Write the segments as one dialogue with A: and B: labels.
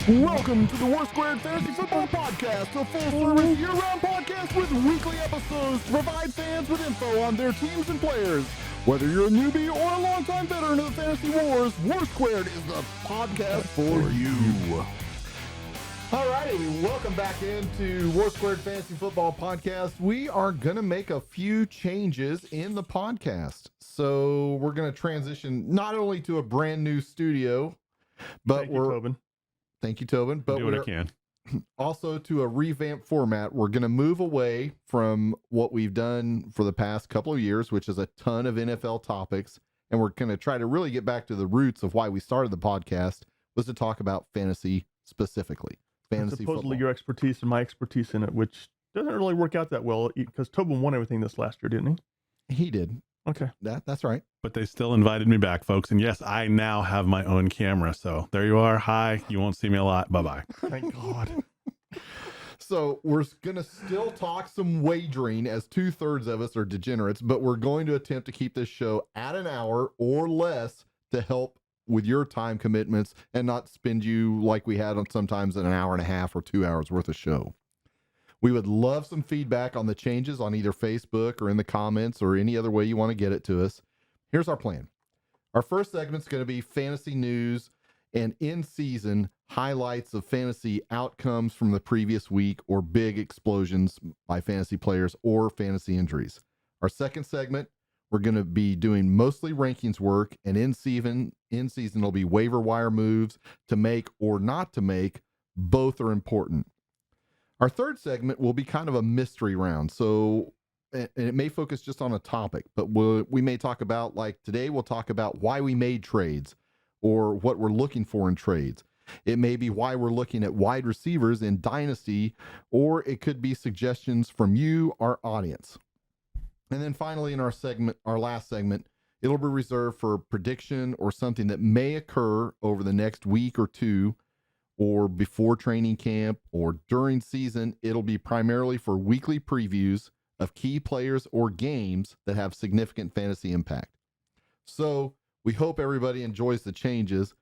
A: Welcome to the WarSquared Fantasy Football Podcast, a full-service year-round podcast with weekly episodes to provide fans with info on their teams and players. Whether you're a newbie or a longtime veteran of the fantasy wars, WarSquared is the podcast for you. Alrighty, welcome back into WarSquared Fantasy Football Podcast. We are going to make a few changes in the podcast. So we're going to transition not only to a brand new studio, but Thank you, Tobin. But
B: do what I can.
A: Also to a revamped format. We're going to move away from what we've done for the past couple of years, which is a ton of NFL topics. And we're going to try to really get back to the roots of why we started the podcast, was to talk about fantasy specifically. Fantasy
C: supposedly
A: football.
C: Your expertise and my expertise in it, which doesn't really work out that well because Tobin won everything this last year, didn't he?
A: He did.
C: Okay.
A: That's right.
B: But they still invited me back, folks. And yes, I now have my own camera. So there you are. Hi. You won't see me a lot. Bye-bye.
C: Thank God.
A: So we're going to still talk some wagering, as 2/3 of us are degenerates, but we're going to attempt to keep this show at an hour or less to help with your time commitments and not spend you like we had on sometimes an hour and a half or 2 hours worth of show. We would love some feedback on the changes on either Facebook or in the comments or any other way you want to get it to us. Here's our plan. Our first segment is going to be fantasy news and in-season highlights of fantasy outcomes from the previous week or big explosions by fantasy players or fantasy injuries. Our second segment, we're going to be doing mostly rankings work, and in-season will be waiver wire moves to make or not to make. Both are important. Our third segment will be kind of a mystery round. So, and it may focus just on a topic, but we may talk about, like today, we'll talk about why we made trades or what we're looking for in trades. It may be why we're looking at wide receivers in Dynasty, or it could be suggestions from you, our audience. And then finally, in our last segment, it'll be reserved for prediction or something that may occur over the next week or two, or before training camp or during season. It'll be primarily for weekly previews of key players or games that have significant fantasy impact. So we hope everybody enjoys the changes.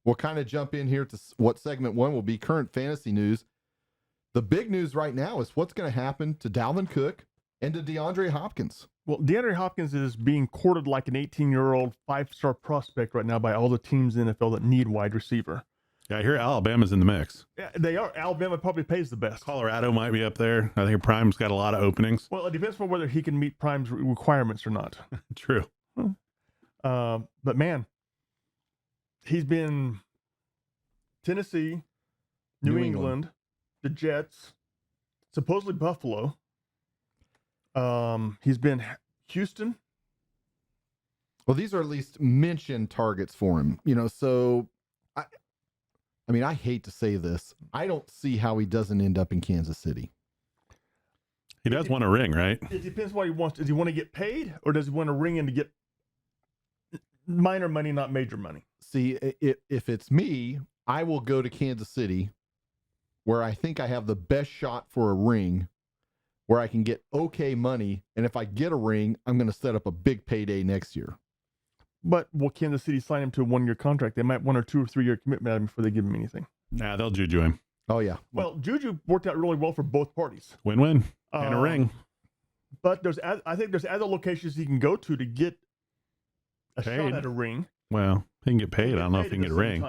A: We'll kind of jump in here to what segment one will be, current fantasy news. The big news right now is what's going to happen to Dalvin Cook and to DeAndre Hopkins.
C: Well, DeAndre Hopkins is being courted like an 18-year-old 5-star prospect right now by all the teams in the NFL that need wide receiver.
B: Yeah, I hear Alabama's in the mix.
C: Yeah, they are. Alabama probably pays the best.
B: Colorado might be up there. I think Prime's got a lot of openings.
C: Well, it depends on whether he can meet Prime's requirements or not.
B: True.
C: But man, he's been Tennessee, New England, the Jets, supposedly Buffalo. He's been Houston.
A: Well, these are at least mentioned targets for him, so I mean, I hate to say this. I don't see how he doesn't end up in Kansas City.
B: He does want a ring, right?
C: It depends what he wants. Does he want to get paid, or does he want to ring in to get minor money, not major money?
A: See, if it's me, I will go to Kansas City, where I think I have the best shot for a ring, where I can get okay money. And if I get a ring, I'm going to set up a big payday next year.
C: But will Kansas City sign him to a 1-year contract? They might 1 or 2 or 3 year commitment at him before they give him anything.
B: Nah, they'll juju him.
A: Oh, yeah.
C: Well, Juju worked out really well for both parties.
B: Win-win and a ring.
C: But I think there's other locations he can go to get a shot at a ring.
B: Well, he can get paid. I don't know if he can get a ring.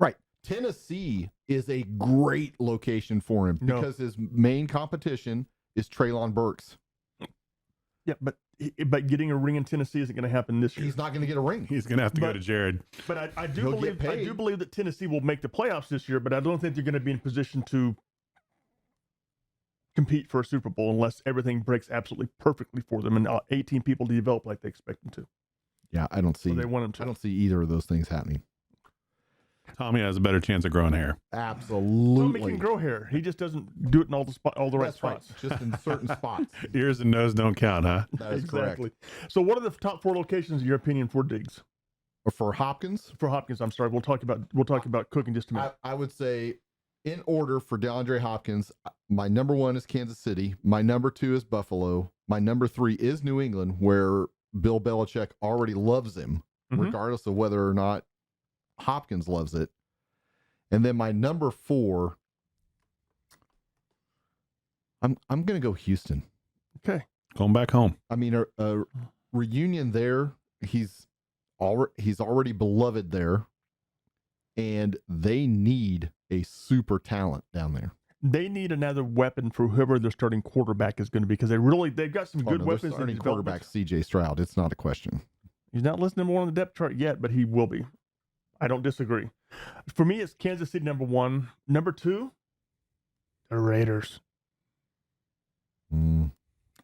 A: Right. Tennessee is a great location for him because his main competition is Treylon Burks.
C: Yeah, but getting a ring in Tennessee isn't going to happen this year.
A: He's not going to get a ring.
B: He's going to have to go to Jared.
C: But I do believe that Tennessee will make the playoffs this year, but I don't think they're going to be in position to compete for a Super Bowl unless everything breaks absolutely perfectly for them and 18 people develop like they expect them to.
A: Yeah, I don't see.
C: They want them to.
A: I don't see either of those things happening.
B: Tommy has a better chance of growing hair.
A: Absolutely.
C: Tommy can grow hair. He just doesn't do it in all the right spots.
A: Right. Just in certain spots.
B: Ears and nose don't count, huh?
A: That is
C: exactly.
A: Correct.
C: So what are the top 4 locations in your opinion for Diggs?
A: Or for Hopkins?
C: For Hopkins, I'm sorry. We'll talk about Cook in just a minute.
A: I would say in order for DeAndre Hopkins, my number 1 is Kansas City. My number 2 is Buffalo. My number 3 is New England, where Bill Belichick already loves him, regardless of whether or not Hopkins loves it. And then my number 4, I'm going to go Houston.
C: Okay.
B: Going back home.
A: I mean, a reunion there. He's already beloved there, and they need a super talent down there.
C: They need another weapon for whoever their starting quarterback is going to be, because they've got some good weapons.
A: Their starting quarterback, C.J. Stroud. It's not a question.
C: He's not listed number 1 on the depth chart yet, but he will be. I don't disagree. For me, it's Kansas City number 1. Number 2, the Raiders.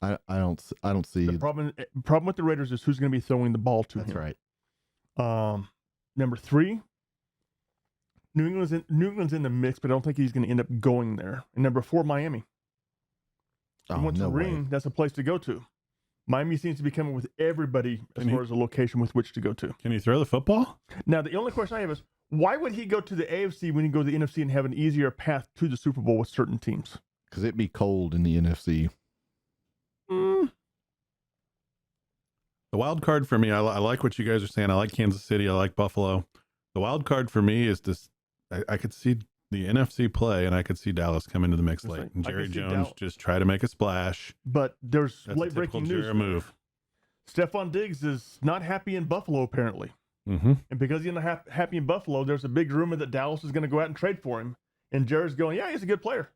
A: I don't see
C: The problem with the Raiders is who's going to be throwing the ball to him.
A: That's right.
C: Number 3, New England's in the mix, but I don't think he's going to end up going there. And number 4, Miami. He wants a ring. That's a place to go to. Miami seems to be coming with everybody as far as a location with which to go to.
B: Can he throw the football?
C: Now, the only question I have is, why would he go to the AFC when he go to the NFC and have an easier path to the Super Bowl with certain teams?
A: Because it'd be cold in the NFC.
B: The wild card for me, I like what you guys are saying. I like Kansas City. I like Buffalo. The wild card for me is this. I could see the NFC play, and I could see Dallas come into the mix late. And Jerry Jones just try to make a splash.
C: But there's
B: That's
C: late breaking news.
B: Move.
C: Stephon Diggs is not happy in Buffalo, apparently.
B: Mm-hmm.
C: And because he's not happy in Buffalo, there's a big rumor that Dallas is going to go out and trade for him. And Jerry's going, yeah, he's a good player.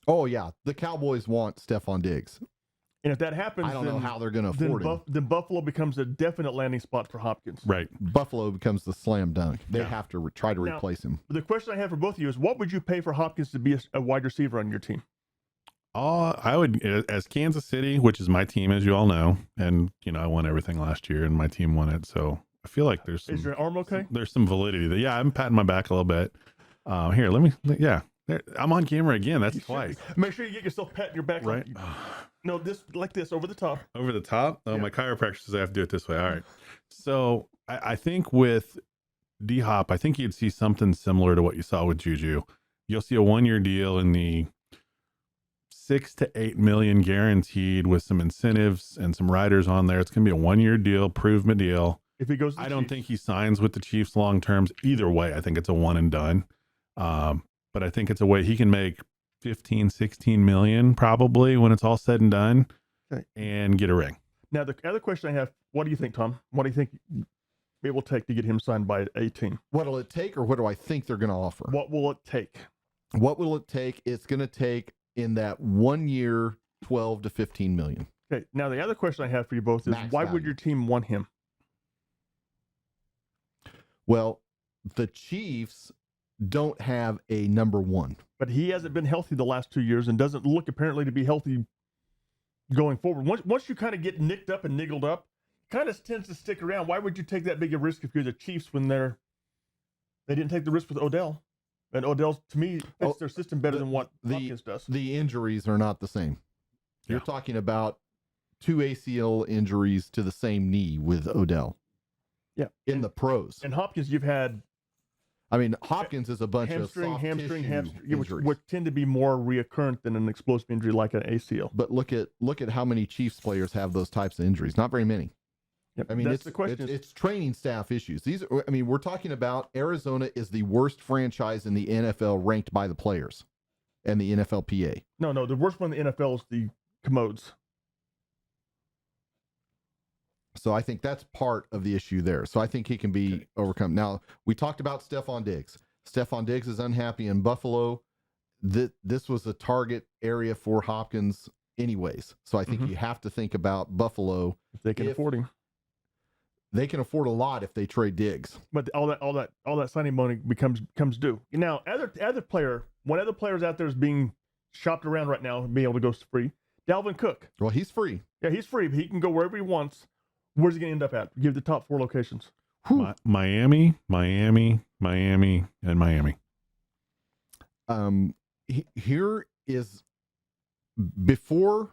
A: Oh, yeah. The Cowboys want Stephon Diggs.
C: And if that happens,
A: I don't know how they're going to afford him.
C: Then Buffalo becomes a definite landing spot for Hopkins.
B: Right.
A: Buffalo becomes the slam dunk. They have to try to replace him.
C: The question I have for both of you is, what would you pay for Hopkins to be a wide receiver on your team?
B: I would, as Kansas City, which is my team, as you all know, and I won everything last year, and my team won it. So I feel like there's some.
C: Is your arm okay?
B: There's some validity. I'm patting my back a little bit. Here, let me. Yeah, I'm on camera again. That's twice.
C: Make sure you get yourself patting your back.
B: Right.
C: No, like this over the top.
B: Over the top. Oh, yeah. My chiropractor says I have to do it this way. All right. So I think with D Hop, I think you'd see something similar to what you saw with Juju. You'll see a 1-year deal in the 6 to 8 million guaranteed with some incentives and some riders on there. It's going to be a 1-year deal, proven deal.
C: If he goes,
B: I don't think he signs with the Chiefs long terms either way. I think it's a one and done. But I think it's a way he can make 15, 16 million probably when it's all said and done, and get a ring.
C: Now, the other question I have, what do you think, Tom? What do you think it will take to get him signed by a team?
A: What'll it take, or what do I think they're going to offer?
C: What will it take?
A: What will it take? It's going to take in that 1 year, 12 to 15 million.
C: Okay. Now, the other question I have for you both is,
A: Max
C: why
A: value.
C: would your team want him?
A: Well, the Chiefs don't have a number 1.
C: But he hasn't been healthy the last 2 years and doesn't look apparently to be healthy going forward. Once you kind of get nicked up and niggled up, kind of tends to stick around. Why would you take that big a risk if you're the Chiefs when they didn't take the risk with Odell? And Odell, to me, fits their system better than what Hopkins does.
A: The injuries are not the same. You're talking about 2 ACL injuries to the same knee with Odell.
C: Yeah.
A: In the pros.
C: And Hopkins, you've had...
A: I mean, Hopkins is a bunch
C: hamstring,
A: of soft tissue injuries,
C: which tend to be more reoccurrent than an explosive injury like an ACL.
A: But look at how many Chiefs players have those types of injuries. Not very many.
C: Yep.
A: I mean,
C: that's the question.
A: It's training staff issues. We're talking about Arizona is the worst franchise in the NFL ranked by the players and the NFLPA.
C: No, the worst one in the NFL is the commodes.
A: So I think that's part of the issue there. So I think he can be overcome. Now, we talked about Stephon Diggs. Stephon Diggs is unhappy in Buffalo. This was a target area for Hopkins anyways. So I think you have to think about Buffalo.
C: If they can afford him.
A: They can afford a lot if they trade Diggs.
C: But all that signing money comes due. Now, one other players out there is being shopped around right now and being able to go free. Dalvin Cook.
A: Well, he's free.
C: Yeah, he's free. But he can go wherever he wants. Where's he going to end up at? Give the top 4 locations.
B: Miami, and Miami.
A: Here is, before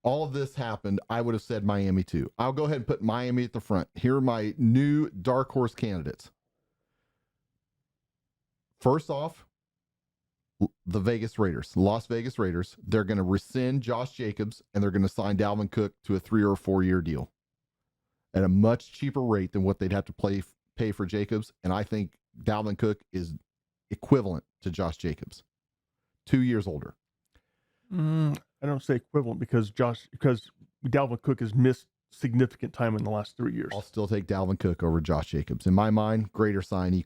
A: all of this happened, I would have said Miami too. I'll go ahead and put Miami at the front. Here are my new dark horse candidates. First off, the Las Vegas Raiders, they're going to rescind Josh Jacobs and they're going to sign Dalvin Cook to a 3 or 4 year deal at a much cheaper rate than what they'd have to pay for Jacobs. And I think Dalvin Cook is equivalent to Josh Jacobs, 2 years older.
C: I don't say equivalent because Dalvin Cook has missed significant time in the last 3 years.
A: I'll still take Dalvin Cook over Josh Jacobs. In my mind, greater sign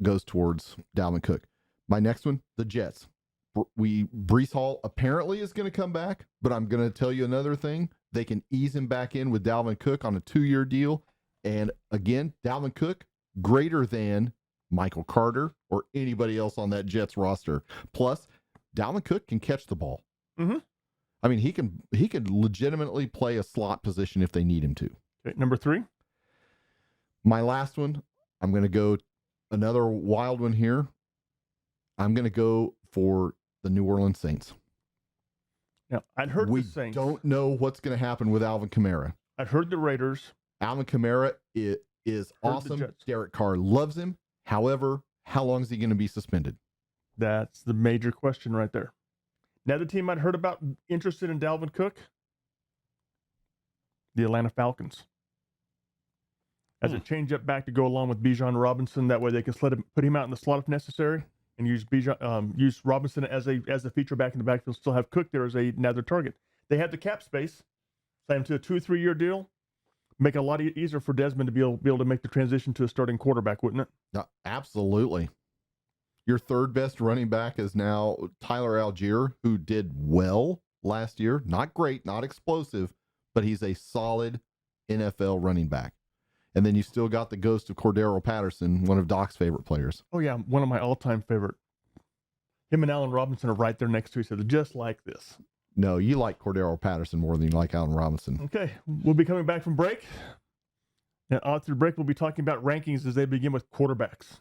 A: goes towards Dalvin Cook. My next one, the Jets. Breece Hall apparently is going to come back, but I'm going to tell you another thing. They can ease him back in with Dalvin Cook on a 2-year deal. And again, Dalvin Cook, greater than Michael Carter or anybody else on that Jets roster. Plus, Dalvin Cook can catch the ball.
C: Mm-hmm.
A: I mean, he can legitimately play a slot position if they need him to.
C: Okay, number 3.
A: My last one, I'm going to go another wild one here. I'm going to go for the New Orleans Saints.
C: Now, I'd heard
A: we
C: the Saints.
A: Don't know what's going to happen with Alvin Kamara.
C: I'd heard the Raiders.
A: Alvin Kamara is awesome. Derek Carr loves him. However, how long is he going to be suspended?
C: That's the major question right there. Now, the team I'd heard about interested in Dalvin Cook, the Atlanta Falcons. As a change-up back to go along with Bijan Robinson, that way they can put him out in the slot if necessary, and use Robinson as a feature back in the backfield. Still have Cook there as another target. They have the cap space. Sign him to a 2 or 3 year deal. Make it a lot easier for Desmond to be able to make the transition to a starting quarterback, wouldn't it?
A: No, absolutely. Your third best running back is now Tyler Algier, who did well last year. Not great, not explosive, but he's a solid NFL running back. And then you still got the ghost of Cordero Patterson, one of Doc's favorite players.
C: Oh, yeah, one of my all-time favorite. Him and Allen Robinson are right there next to each other, just like this.
A: No, you like Cordero Patterson more than you like Allen Robinson.
C: Okay, we'll be coming back from break. And after the break, we'll be talking about rankings as they begin with quarterbacks.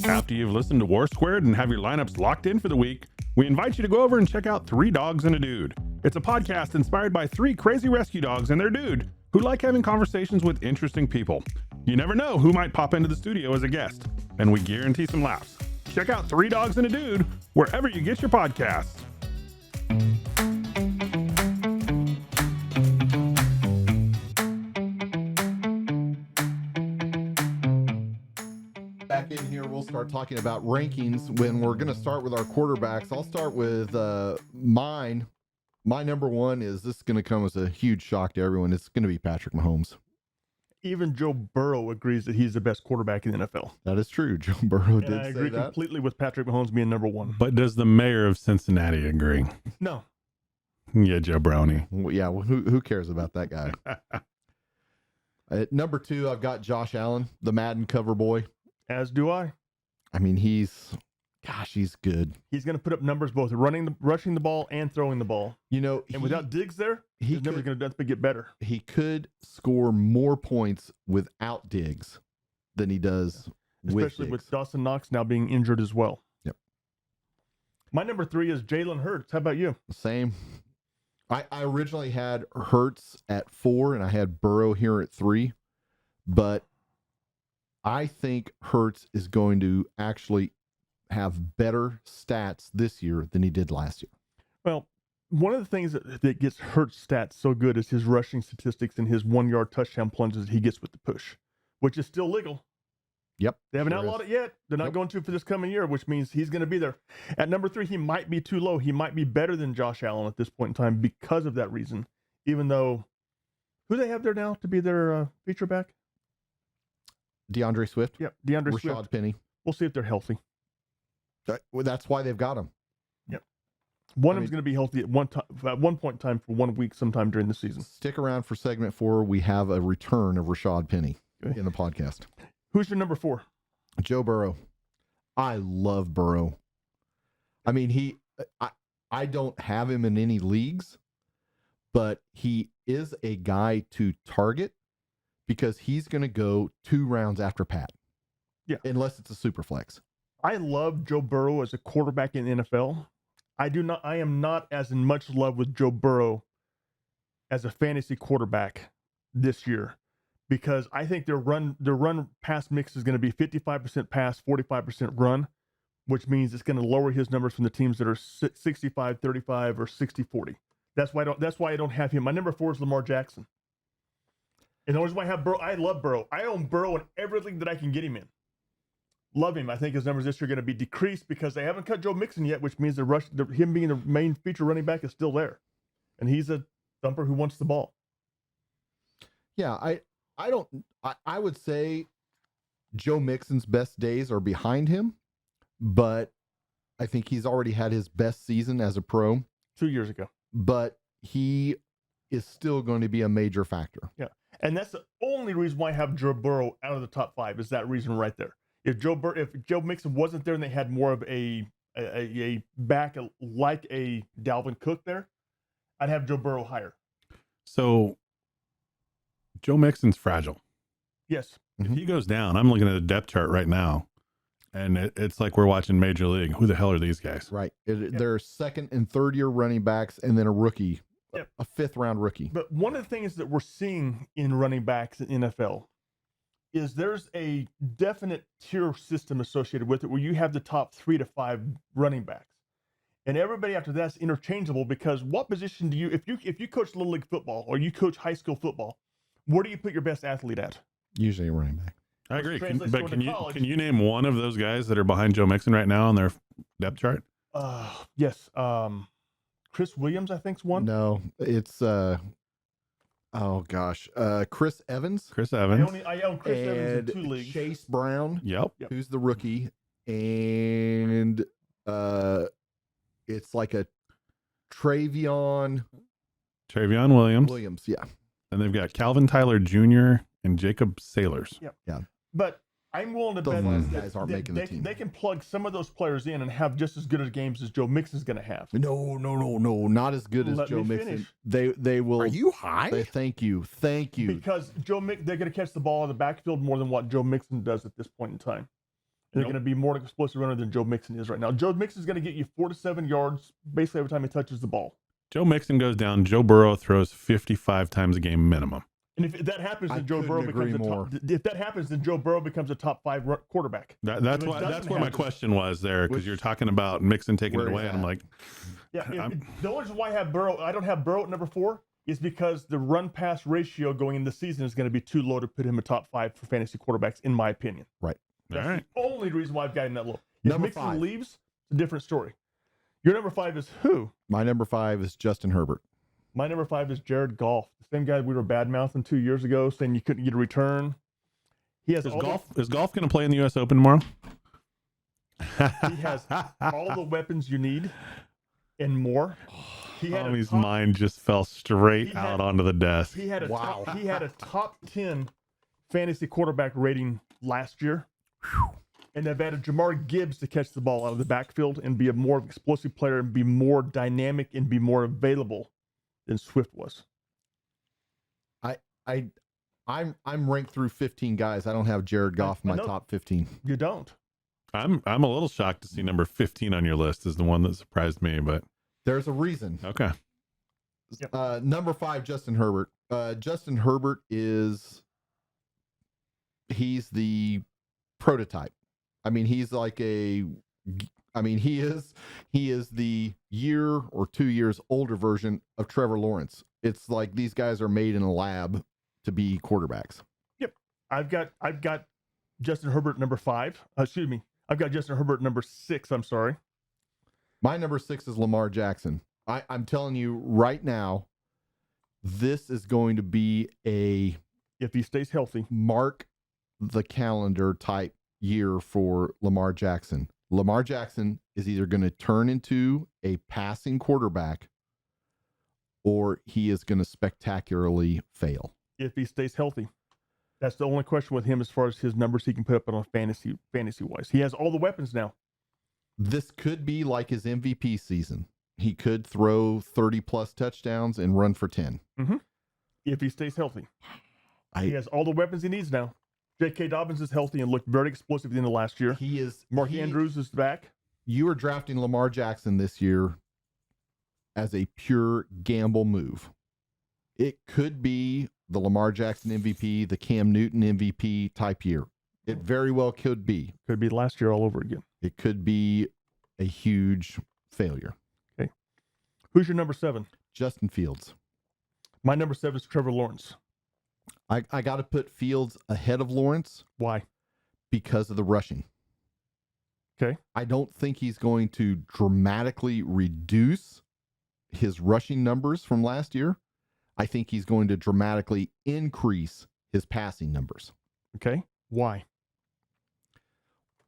B: After you've listened to WarSquared and have your lineups locked in for the week, we invite you to go over and check out 3 Dogs and a Dude. It's a podcast inspired by 3 crazy rescue dogs and their dude who like having conversations with interesting people. You never know who might pop into the studio as a guest, and we guarantee some laughs. Check out 3 Dogs and a Dude wherever you get your podcasts.
A: Back in here, we'll start talking about rankings when we're going to start with our quarterbacks. I'll start with mine. My number one is, this is going to come as a huge shock to everyone. It's going to be Patrick Mahomes.
C: Even Joe Burrow agrees that he's the best quarterback in the NFL.
A: That is true. Joe Burrow did
C: I agree
A: say that.
C: completely with Patrick Mahomes being number 1.
B: But does the mayor of Cincinnati agree?
C: No.
B: Yeah, Joe Brownie.
A: Well, yeah, well, who cares about that guy? At number 2, I've got Josh Allen, the Madden cover boy.
C: As do I.
A: I mean, he's good.
C: He's going to put up numbers both rushing the ball and throwing the ball.
A: You know,
C: And without Diggs there, his numbers are going to get better.
A: He could score more points without Diggs than he does
C: Especially with Dawson Knox now being injured as well.
A: Yep.
C: My number 3 is Jalen Hurts. How about you?
A: Same. I originally had Hurts at 4 and I had Burrow here at 3, but I think Hurts is going to actually have better stats this year than he did last year.
C: Well, one of the things that gets Hurts stats so good is his rushing statistics and his 1-yard touchdown plunges that he gets with the push, which is still legal.
A: Yep.
C: They haven't outlawed it yet. They're not going to for this coming year, which means he's going to be there. At number 3, he might be too low. He might be better than Josh Allen at this point in time because of that reason, even though who they have there now to be their feature back?
A: DeAndre Swift.
C: Yep, DeAndre
A: Rashad
C: Swift.
A: Penny.
C: We'll see if they're healthy.
A: That's why they've got him.
C: Yep. One of them's going to be healthy at one point in time for 1 week sometime during the season.
A: Stick around for segment 4. We have a return of Rashad Penny in the podcast.
C: Who's your number 4?
A: Joe Burrow. I love Burrow. I mean, I don't have him in any leagues, but he is a guy to target because he's going to go 2 rounds after Pat.
C: Yeah.
A: Unless it's a super flex.
C: I love Joe Burrow as a quarterback in the NFL. I am not as in much love with Joe Burrow as a fantasy quarterback this year because I think their run pass mix is going to be 55% pass, 45% run, which means it's going to lower his numbers from the teams that are 65-35 or 60-40. That's why I don't have him. My number 4 is Lamar Jackson. And the reason why I have Burrow, I love Burrow. I own Burrow in everything that I can get him in. Love him. I think his numbers this year are going to be decreased because they haven't cut Joe Mixon yet, which means him being the main feature running back is still there. And he's a thumper who wants the ball.
A: Yeah, I would say Joe Mixon's best days are behind him, but I think he's already had his best season as a pro
C: 2 years ago.
A: But he is still going to be a major factor.
C: Yeah. And that's the only reason why I have Joe Burrow out of the top 5 is that reason right there. If Joe Mixon wasn't there and they had more of a back like a Dalvin Cook there, I'd have Joe Burrow higher.
B: So Joe Mixon's fragile.
C: Yes.
B: If he goes down, I'm looking at a depth chart right now, and it's like we're watching Major League. Who the hell are these guys?
A: Right. They're second and third year running backs and then a rookie, a 5th round rookie.
C: But one of the things that we're seeing in running backs in NFL is there's a definite tier system associated with it where you have the top 3 to 5 running backs. And everybody after that's interchangeable because what position do you, if you coach Little League football or you coach high school football, where do you put your best athlete at?
A: Usually a running back.
B: I agree. Can you name one of those guys that are behind Joe Mixon right now on their depth chart?
C: Yes. Chris Williams, I think, is one.
A: No, it's Chris Evans.
B: Chris Evans.
C: I own Chris Evans in 2 leagues.
A: Chase Brown.
B: Yep.
A: Who's the rookie? And it's like a Travion Williams. Yeah.
B: And they've got Calvin Tyler Jr. and Jacob Sailors.
C: Yep.
A: Yeah.
C: But I'm willing to bet
A: those guys aren't making the team.
C: They can plug some of those players in and have just as good of games as Joe Mixon's going to have.
A: No, not as good as Joe Mixon. They will.
D: Are you high?
A: Thank you.
C: Because they're going to catch the ball in the backfield more than what Joe Mixon does at this point in time. And they're going to be more explosive runner than Joe Mixon is right now. Joe Mixon's going to get you 4 to 7 yards basically every time he touches the ball.
B: Joe Mixon goes down. Joe Burrow throws 55 times a game minimum.
C: And if that happens, then Joe Burrow becomes a top 5 quarterback.
B: That's where my question was there, because you're talking about Mixon taking it away, and I'm like,
C: the only reason why I don't have Burrow at number 4 is because the run pass ratio going into the season is going to be too low to put him a top 5 for fantasy quarterbacks, in my opinion.
A: Right.
C: That's the only reason why I've got him that low. If Mixon leaves, it's a different story. Your number 5 is who?
A: My number 5 is Justin Herbert.
C: My number 5 is Jared Goff, the same guy we were bad-mouthing 2 years ago, saying you couldn't get a return. Is
B: Golf going to play in the U.S. Open tomorrow?
C: He has all the weapons you need and more.
B: Tommy's mind just fell straight out onto the desk.
C: He had a top 10 fantasy quarterback rating last year. And they've added Jamar Gibbs to catch the ball out of the backfield and be a more explosive player and be more dynamic and be more available than Swift was.
A: I'm ranked through 15 guys. I don't have Jared Goff in my top 15.
C: You don't.
B: I'm a little shocked to see number 15 on your list is the one that surprised me, but
A: there's a reason.
B: Okay.
A: Yep. Number 5, Justin Herbert. Justin Herbert he's the prototype. I mean, he is the year or 2 years older version of Trevor Lawrence. It's like these guys are made in a lab to be quarterbacks.
C: Yep. I've got Justin Herbert number 5. Excuse me. I've got Justin Herbert number 6. I'm sorry.
A: My number 6 is Lamar Jackson. I'm telling you right now, this is going to be
C: if he stays healthy,
A: mark the calendar type year for Lamar Jackson. Lamar Jackson is either going to turn into a passing quarterback or he is going to spectacularly fail.
C: If he stays healthy. That's the only question with him as far as his numbers he can put up on fantasy wise. He has all the weapons now.
A: This could be like his MVP season. He could throw 30 plus touchdowns and run for 10.
C: Mm-hmm. If he stays healthy. He has all the weapons he needs now. J.K. Dobbins is healthy and looked very explosive at the end of last year. Mark Andrews is back.
A: You are drafting Lamar Jackson this year as a pure gamble move. It could be the Lamar Jackson MVP, the Cam Newton MVP type year. It very well could be.
C: Could be last year all over again.
A: It could be a huge failure.
C: Okay. Who's your number 7?
A: Justin Fields.
C: My number 7 is Trevor Lawrence.
A: I got to put Fields ahead of Lawrence.
C: Why?
A: Because of the rushing.
C: Okay.
A: I don't think he's going to dramatically reduce his rushing numbers from last year. I think he's going to dramatically increase his passing numbers.
C: Okay. Why?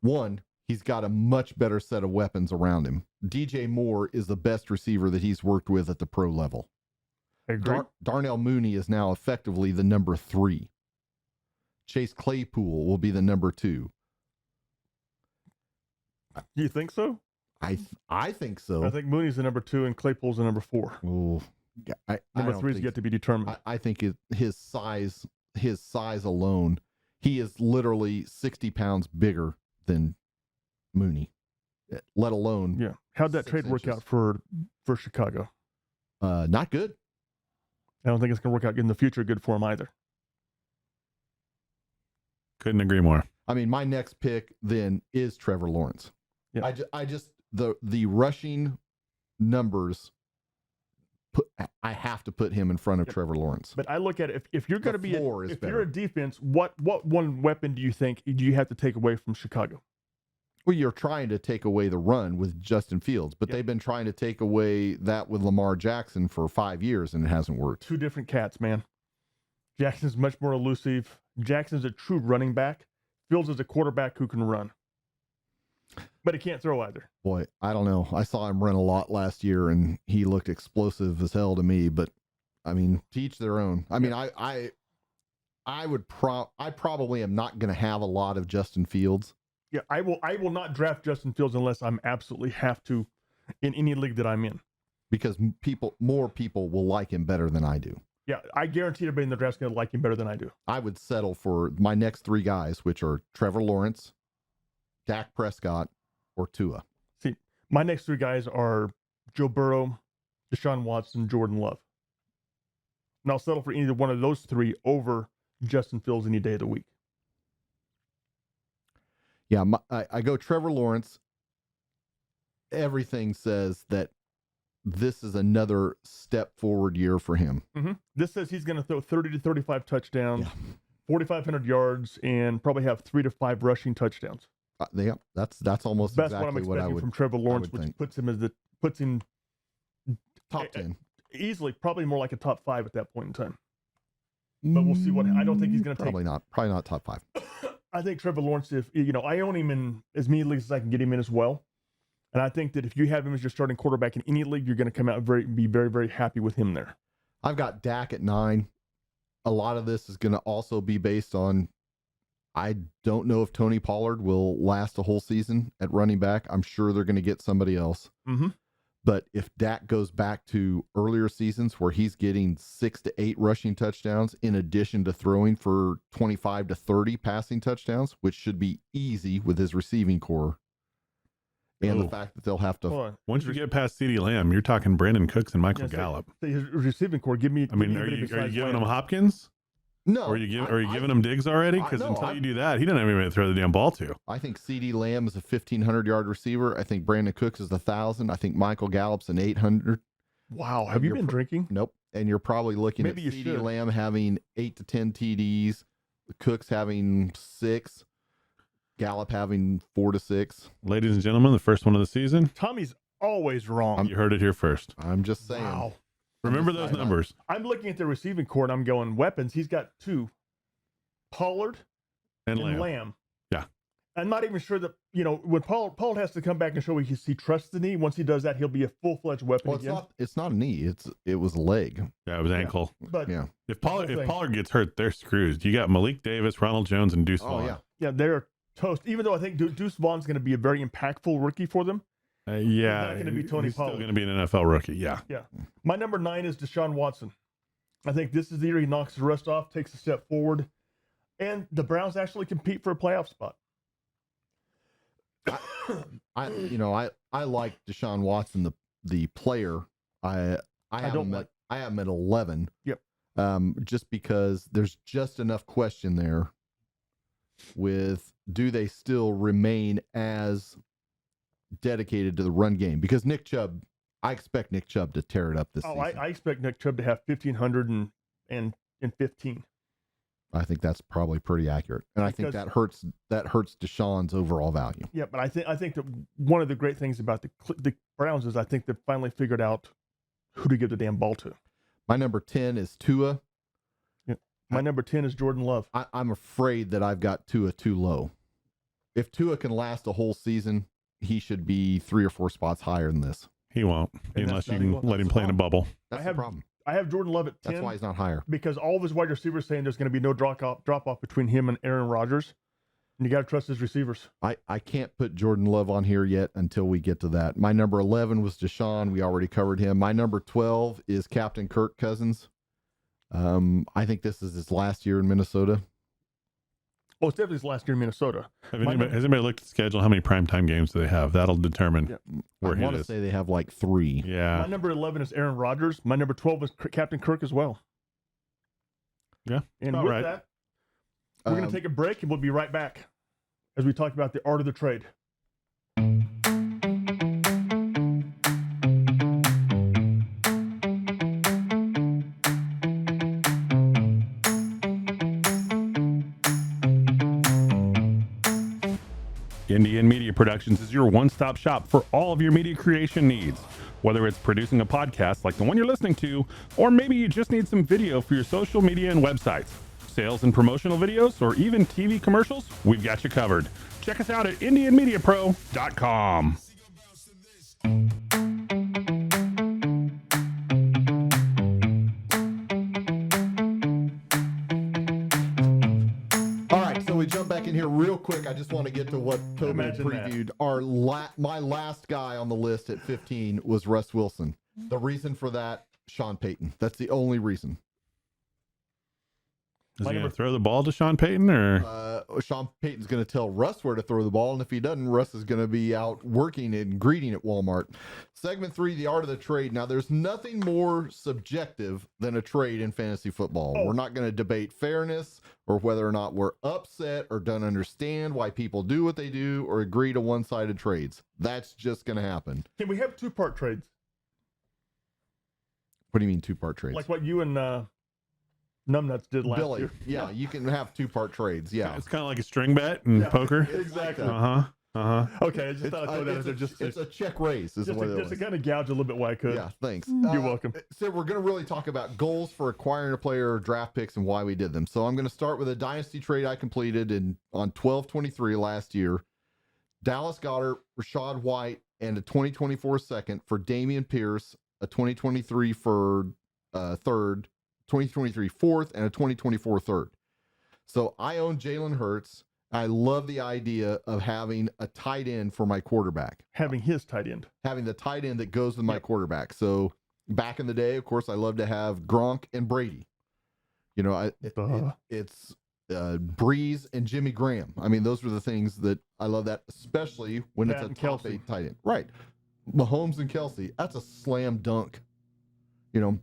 A: One, he's got a much better set of weapons around him. DJ Moore is the best receiver that he's worked with at the pro level.
C: I agree.
A: Darnell Mooney is now effectively the number 3. Chase Claypool will be the number 2.
C: You think so?
A: I think so.
C: I think Mooney's the number 2 and Claypool's the number 4.
A: Oh, I
C: Number
A: don't
C: 3 is
A: think-
C: yet to be determined.
A: I think his size alone, he is literally 60 pounds bigger than Mooney, let alone
C: Yeah. How'd that
A: 6
C: trade work
A: inches.
C: out for Chicago?
A: Not good.
C: I don't think it's going to work out in the future good for him either.
B: Couldn't agree more.
A: I mean, my next pick then is Trevor Lawrence.
C: Yeah.
A: I just the rushing numbers. I have to put him in front of Trevor Lawrence.
C: But I look at it, if you're going to be
A: floor is
C: if
A: better.
C: you're a defense, what one weapon do you think do you have to take away from Chicago?
A: Well, you're trying to take away the run with Justin Fields, but they've been trying to take away that with Lamar Jackson for 5 years, and it hasn't worked.
C: 2 different cats, man. Jackson's much more elusive. Jackson's a true running back. Fields is a quarterback who can run, but he can't throw either.
A: Boy, I don't know. I saw him run a lot last year, and he looked explosive as hell to me. But I mean, to each their own. I mean, I probably am not going to have a lot of Justin Fields.
C: Yeah, I will not draft Justin Fields unless I'm absolutely have to in any league that I'm in.
A: Because more people will like him better than I do.
C: Yeah, I guarantee everybody in the draft's going to like him better than I do.
A: I would settle for my next 3 guys, which are Trevor Lawrence, Dak Prescott, or Tua.
C: See, my next 3 guys are Joe Burrow, Deshaun Watson, Jordan Love. And I'll settle for either one of those 3 over Justin Fields any day of the week.
A: Yeah, I go Trevor Lawrence. Everything says that this is another step forward year for him.
C: Mm-hmm. This says he's going to throw 30 to 35 touchdowns, 4,500 yards, and probably have 3 to 5 rushing touchdowns.
A: Yeah, that's almost
C: That's
A: exactly
C: what I'm
A: what I
C: expecting
A: would
C: from Trevor Lawrence,
A: would
C: which
A: think.
C: puts him
A: top 10.
C: easily, probably more like a top 5 at that point in time. But we'll see what. I don't think he's going to take.
A: Probably not top 5.
C: I think Trevor Lawrence, if I own him in as many leagues as I can get him in as well, and I think that if you have him as your starting quarterback in any league, you're going to come out be very, very happy with him there.
A: I've got Dak at 9. A lot of this is going to also be based on. I don't know if Tony Pollard will last a whole season at running back. I'm sure they're going to get somebody else.
C: Mm-hmm.
A: But if Dak goes back to earlier seasons where he's getting 6 to 8 rushing touchdowns in addition to throwing for 25 to 30 passing touchdowns, which should be easy with his receiving core, and the fact that they'll have to.
B: Once you get past CeeDee Lamb, you're talking Brandon Cooks and Michael
C: Yes,
B: Gallup.
C: His receiving core, give me.
B: I mean,
C: give
B: are
C: me
B: you
C: besides
B: giving
C: Lamb.
B: him Hopkins?
A: No.
B: Or are you giving him Diggs already? Because
A: no,
B: until you do that, he doesn't have anybody to throw the damn ball to.
A: I think CeeDee Lamb is a 1,500-yard receiver. I think Brandon Cooks is 1,000. I think Michael Gallup's an 800.
C: Wow, have you
A: You're
C: been drinking?
A: Nope. And you're probably looking
C: Maybe you
A: at CeeDee
C: should.
A: Lamb having 8 to 10 TDs, Cooks having 6, Gallup having 4 to 6.
B: Ladies and gentlemen, the first one of the season.
C: Tommy's always wrong.
B: You heard it here first.
A: I'm just saying.
C: Wow.
B: Remember those numbers.
C: I'm looking at the receiving core and I'm going weapons. He's got 2, Pollard
B: And
C: and
B: Lamb.
C: Lamb.
B: Yeah.
C: I'm not even sure that when Pollard has to come back and show he trusts the knee. Once he does that, he'll be a full-fledged weapon
A: Well,
C: again.
A: it's not a knee. It was a leg.
B: Yeah, it was ankle.
C: But
A: Yeah.
B: If
C: whole thing.
B: Pollard gets hurt, they're screwed. You got Malik Davis, Ronald Jones, and Deuce
A: Oh
B: Vaughn.
A: yeah.
C: yeah, they're toast. Even though I think Deuce Vaughn's going to be a very impactful rookie for them.
B: Yeah,
C: not gonna be Tony
B: he's still
C: Pollard.
B: going to be an NFL rookie. Yeah.
C: My number 9 is Deshaun Watson. I think this is the year he knocks the rust off, takes a step forward, and the Browns actually compete for a playoff spot.
A: I like Deshaun Watson the player. I have him at 11.
C: Yep.
A: just because there's just enough question there with do they still remain as dedicated to the run game? Because Nick Chubb, I expect Nick Chubb to tear it up this season.
C: I expect Nick Chubb to have 1,500 and 15.
A: I think that's probably pretty accurate, and I think that hurts Deshaun's overall value.
C: Yeah, but I think that one of the great things about the Browns is I think they've finally figured out who to give the damn ball to.
A: My number 10 is Tua.
C: Yeah. My number 10 is Jordan Love.
A: I'm afraid that I've got Tua too low. If Tua can last a whole season, he should be 3 or 4 spots higher than this.
B: He won't, unless you can let him play in a bubble.
A: That's the problem.
C: I have Jordan Love at 10.
A: That's why he's not higher.
C: Because all of his wide receivers saying there's going to be no drop off between him and Aaron Rodgers. And you got to trust his receivers.
A: I can't put Jordan Love on here yet until we get to that. My number 11 was Deshaun. We already covered him. My number 12 is Captain Kirk Cousins. I think this is his last year in Minnesota.
C: Oh, it's definitely his last year in Minnesota.
B: Has anybody looked at the schedule? How many primetime games do they have? That'll determine where he is.
A: I want to say they have like 3.
B: Yeah.
C: My number 11 is Aaron Rodgers. My number 12 is Captain Kirk as well.
B: Yeah.
C: And with that, we're going to take a break and we'll be right back as we talk about the art of the trade.
B: Indian Media Productions is your one-stop shop for all of your media creation needs. Whether it's producing a podcast like the one you're listening to, or maybe you just need some video for your social media and websites, sales and promotional videos, or even TV commercials, we've got you covered. Check us out at IndianMediaPro.com.
A: We jump back in here real quick. I just want to get to what Toby previewed. My last guy on the list at 15 was Russ Wilson. The reason for that, Sean Payton. That's the only reason.
B: Is he going to throw the ball to Sean Payton, or
A: Sean Payton's going to tell Russ where to throw the ball, and if he doesn't, Russ is going to be out working and greeting at Walmart. Segment 3, the art of the trade. Now, there's nothing more subjective than a trade in fantasy football. We're not going to debate fairness or whether or not we're upset or don't understand why people do what they do or agree to one-sided trades. That's just going to happen.
C: Can we have 2-part trades?
A: What do you mean 2-part trades?
C: Like what you and Numbnuts did last year.
A: Yeah, you can have 2-part trades. Yeah,
B: it's kind of like a string bet in poker.
C: Exactly. Okay, I just thought I'd throw that as
A: it's a check raise. Is what it was.
C: Just to kind of gouge a little bit why I could.
A: Yeah, thanks.
C: You're welcome.
A: So we're going to really talk about goals for acquiring a player, or draft picks, and why we did them. So I'm going to start with a dynasty trade I completed on 12/23 last year. Dallas Goedert, Rashad White, and a 2024 second for Dameon Pierce, a 2023 for third, 2023 fourth, and a 2024 third. So I own Jalen Hurts. I love the idea of having a tight end for my quarterback.
C: Having his tight end.
A: Having the tight end that goes with my quarterback. So back in the day, of course, I love to have Gronk and Brady. You know, it's Breeze and Jimmy Graham. I mean, those are the things that I love, that, especially when it's a top 8 tight end. Right. Mahomes and Kelsey. That's a slam dunk. You know,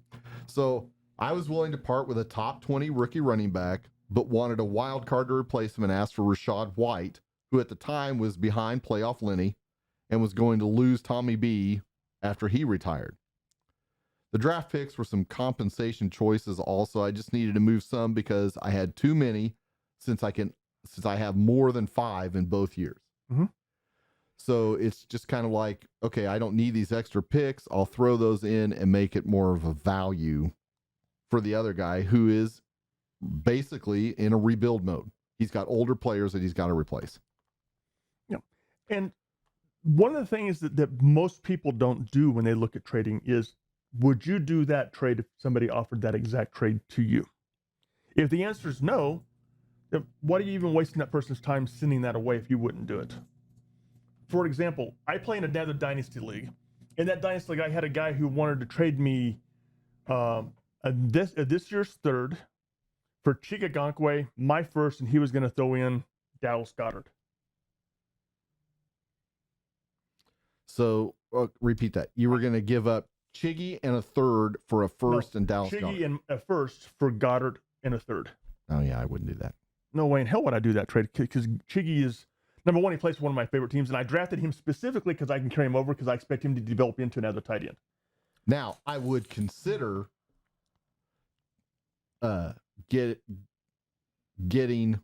A: so I was willing to part with a top 20 rookie running back, but wanted a wild card to replace him and asked for Rashad White, who at the time was behind playoff Lenny and was going to lose Tommy B after he retired. The draft picks were some compensation choices also. I just needed to move some because I had too many since I have more than 5 in both years.
C: Mm-hmm.
A: So it's just kind of like, okay, I don't need these extra picks. I'll throw those in and make it more of a value for the other guy who is basically in a rebuild mode. He's got older players that he's got to replace.
C: Yeah. And one of the things that most people don't do when they look at trading is, would you do that trade if somebody offered that exact trade to you? If the answer is no, then what are you even wasting that person's time sending that away if you wouldn't do it? For example, I play in another dynasty league. In that dynasty league, I had a guy who wanted to trade me this year's third for Chika Gankwe, my first, and he was going to throw in Dallas Goedert.
A: So repeat that. You were going to give up Chiggy and a third for a first and Dallas
C: Chiggy
A: Goedert.
C: and a first for Goddard and a third.
A: Oh yeah, I wouldn't do that.
C: No way in hell would I do that trade, because Chiggy is, number one, he plays for one of my favorite teams, and I drafted him specifically because I can carry him over because I expect him to develop into another tight end.
A: Now, I would consider getting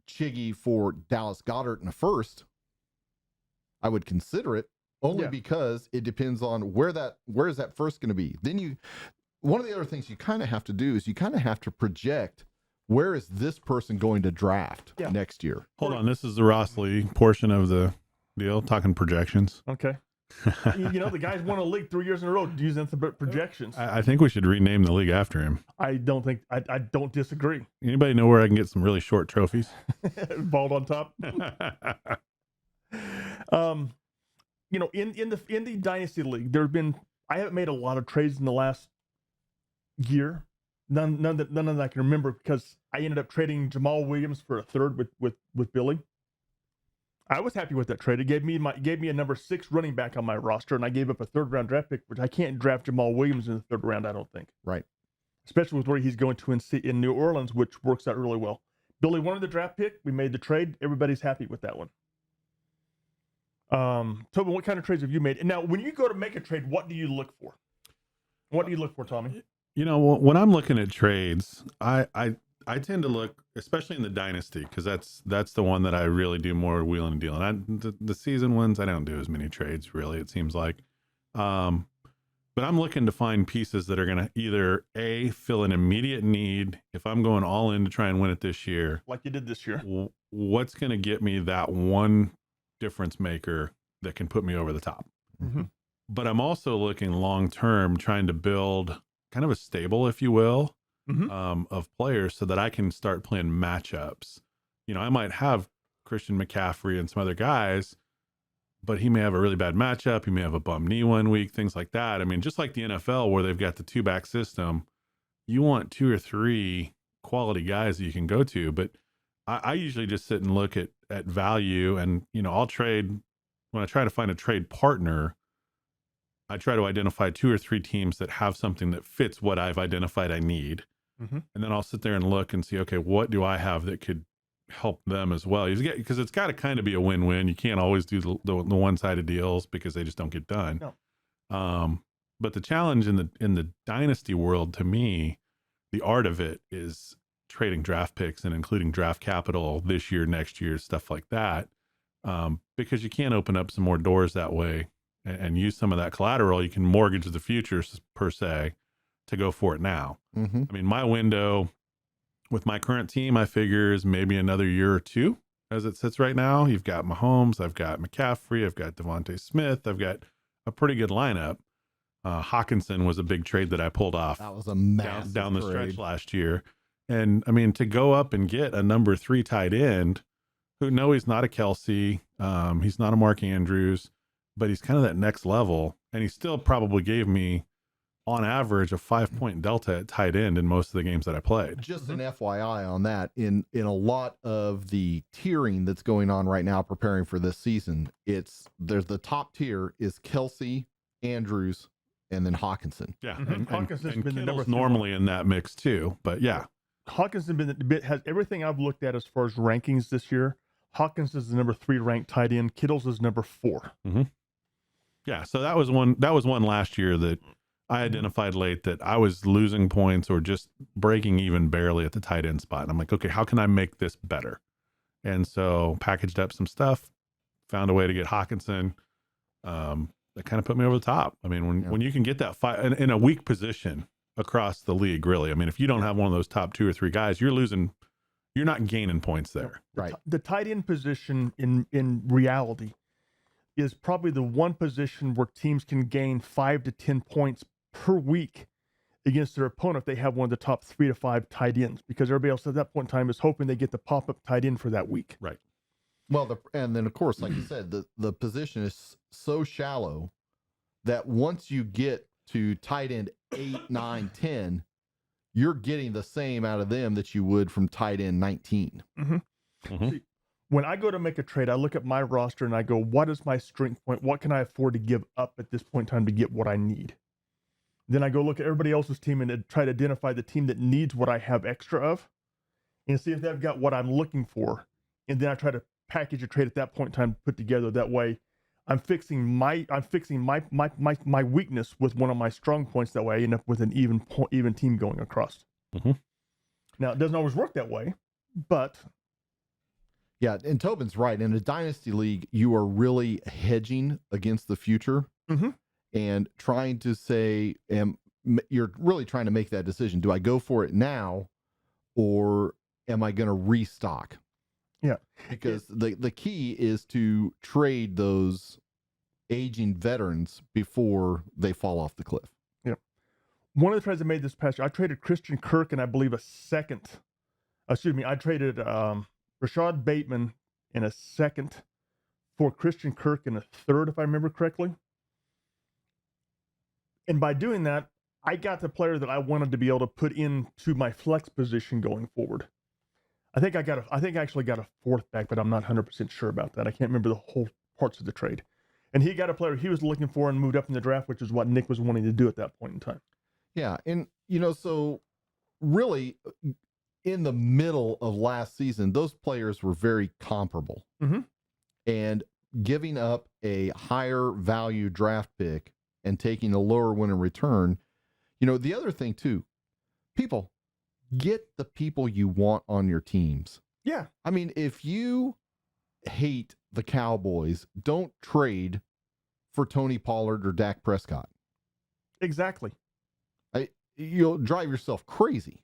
A: Chiggy for Dallas Goedert in a first. I would consider it only because it depends on where is that first going to be. Then one of the other things you kind of have to do is you kind of have to project where is this person going to draft next year.
B: Hold on, this is the Ross Lee portion of the deal, talking projections.
C: Okay. The guy's won a league 3 years in a row using the projections.
B: I think we should rename the league after him.
C: I don't disagree.
B: Anybody know where I can get some really short trophies?
C: Bald on top. In the Dynasty League, I haven't made a lot of trades in the last year. None that I can remember, because I ended up trading Jamal Williams for a third with Billy. I was happy with that trade. It gave me a number 6 running back on my roster, and I gave up a 3rd round draft pick, which I can't draft Jamal Williams in the 3rd round, I don't think.
A: Right.
C: Especially with where he's going to in New Orleans, which works out really well. Billy wanted the draft pick. We made the trade. Everybody's happy with that one. Tobin, what kind of trades have you made? And now, when you go to make a trade, what do you look for? What do you look for, Tommy?
B: When I'm looking at trades, I tend to look, especially in the dynasty, because that's the one that I really do more wheeling and dealing. The season ones, I don't do as many trades, really, it seems like. But I'm looking to find pieces that are going to either A, fill an immediate need. If I'm going all in to try and win it this year,
C: like you did this year,
B: what's going to get me that one difference maker that can put me over the top?
C: Mm-hmm.
B: But I'm also looking long term, trying to build kind of a stable, if you will, of players, so that I can start playing matchups. I might have Christian McCaffrey and some other guys, but he may have a really bad matchup. He may have a bum knee one week, things like that. I mean, just like the NFL, where they've got the 2-back system, you want 2 or 3 quality guys that you can go to. But I usually just sit and look at value, and I'll trade. When I try to find a trade partner, I try to identify 2 or 3 teams that have something that fits what I've identified I need.
C: Mm-hmm.
B: And then I'll sit there and look and see, okay, what do I have that could help them as well? Because it's got to kind of be a win-win. You can't always do the one-sided deals, because they just don't get done.
C: No.
B: But the challenge in the dynasty world, to me, the art of it is trading draft picks and including draft capital this year, next year, stuff like that. Because you can't open up some more doors that way and use some of that collateral. You can mortgage the future, per se, to go for it now.
A: Mm-hmm.
B: I mean, my window with my current team, I figure, is maybe another year or 2 as it sits right now. You've got Mahomes, I've got McCaffrey, I've got Devontae Smith, I've got a pretty good lineup. Hawkinson was a big trade that I pulled off.
A: That was a massive
B: down the
A: trade.
B: stretch last year. And I mean, to go up and get a number 3 tight end, who, no, he's not a Kelsey, he's not a Mark Andrews, but he's kind of that next level. And he still probably gave me, on average, a 5-point delta at tight end in most of the games that I played.
A: Just an FYI on that, in a lot of the tiering that's going on right now, preparing for this season, there's the top tier is Kelsey, Andrews, and then Hawkinson.
B: Yeah,
C: Mm-hmm. Hawkinson's been the number 3
B: normally in that mix too, but yeah.
C: Hawkinson has everything I've looked at as far as rankings this year. Hawkins is the number 3 ranked tight end. Kittle's is number 4.
B: Mm-hmm. Yeah, so that was one last year that I identified late, that I was losing points or just breaking even barely at the tight end spot. And I'm like, okay, how can I make this better? And so packaged up some stuff, found a way to get Hawkinson. That kind of put me over the top. I mean, when you can get that in a weak position across the league, really. I mean, if you don't have one of those top 2 or 3 guys, you're not gaining points there.
A: Right.
C: The tight end position in reality is probably the one position where teams can gain 5 to 10 points per week against their opponent if they have one of the top 3 to 5 tight ends, because everybody else at that point in time is hoping they get the pop-up tight end for that week.
B: Right.
A: Well, and then of course, like you said, the position is so shallow that once you get to tight end 8, 9, 10, you're getting the same out of them that you would from tight end 19.
C: Mm-hmm.
B: Mm-hmm.
C: See, when I go to make a trade, I look at my roster and I go, what is my strength point? What can I afford to give up at this point in time to get what I need? Then I go look at everybody else's team and try to identify the team that needs what I have extra of and see if they've got what I'm looking for. And then I try to package a trade at that point in time, put together. That way I'm fixing my weakness with one of my strong points. That way I end up with an even team going across.
B: Mm-hmm.
C: Now, it doesn't always work that way, but...
A: Yeah, and Tobin's right. In a dynasty league, you are really hedging against the future and trying to say, you're really trying to make that decision. Do I go for it now or am I going to restock?
C: Yeah.
A: Because the key is to trade those aging veterans before they fall off the cliff.
C: Yeah. One of the trades I made this past year, I traded Christian Kirk and I believe I traded Rashad Bateman in a second for Christian Kirk in a third, if I remember correctly. And by doing that, I got the player that I wanted to be able to put into my flex position going forward. I think I actually got a fourth back, but I'm not 100% sure about that. I can't remember the whole parts of the trade. And he got a player he was looking for and moved up in the draft, which is what Nick was wanting to do at that point in time.
A: Yeah, and so really in the middle of last season, those players were very comparable.
C: Mm-hmm.
A: And giving up a higher value draft pick and taking a lower win in return, the other thing too, people, get the people you want on your teams.
C: Yeah.
A: I mean, if you hate the Cowboys, don't trade for Tony Pollard or Dak Prescott.
C: Exactly.
A: You'll drive yourself crazy.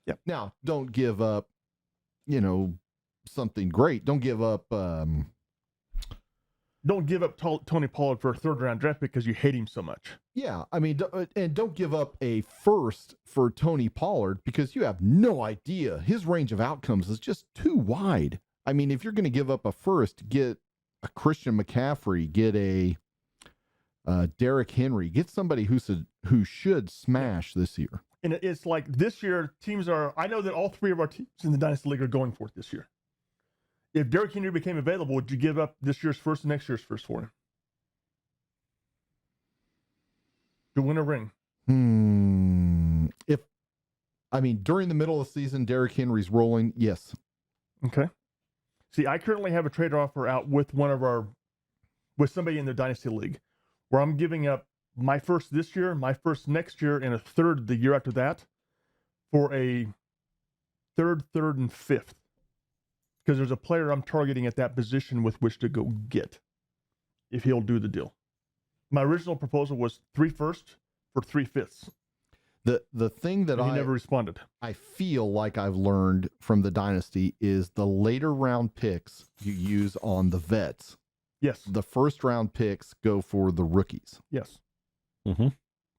C: Yeah.
A: Now, don't give up, something great. Don't give up.
C: Don't give up Tony Pollard for a third-round draft pick because you hate him so much.
A: Yeah, I mean, and don't give up a first for Tony Pollard because you have no idea. His range of outcomes is just too wide. I mean, if you're going to give up a first, get a Christian McCaffrey, get a Derrick Henry, get somebody who should smash this year.
C: And it's like this year, I know that all three of our teams in the Dynasty League are going for it this year. If Derrick Henry became available, would you give up this year's first and next year's first for him? To win a ring.
A: During the middle of the season, Derrick Henry's rolling, yes.
C: Okay. See, I currently have a trade offer out with with somebody in the Dynasty League where I'm giving up my first this year, my first next year, and a third the year after that for a third, and fifth. Because there's a player I'm targeting at that position with which to go get if he'll do the deal. My original proposal was 3 firsts for 3 fifths.
A: The thing that
C: he never responded.
A: I feel like I've learned from the Dynasty is the later round picks you use on the vets.
C: Yes.
A: The first round picks go for the rookies.
C: Yes.
B: Mm-hmm.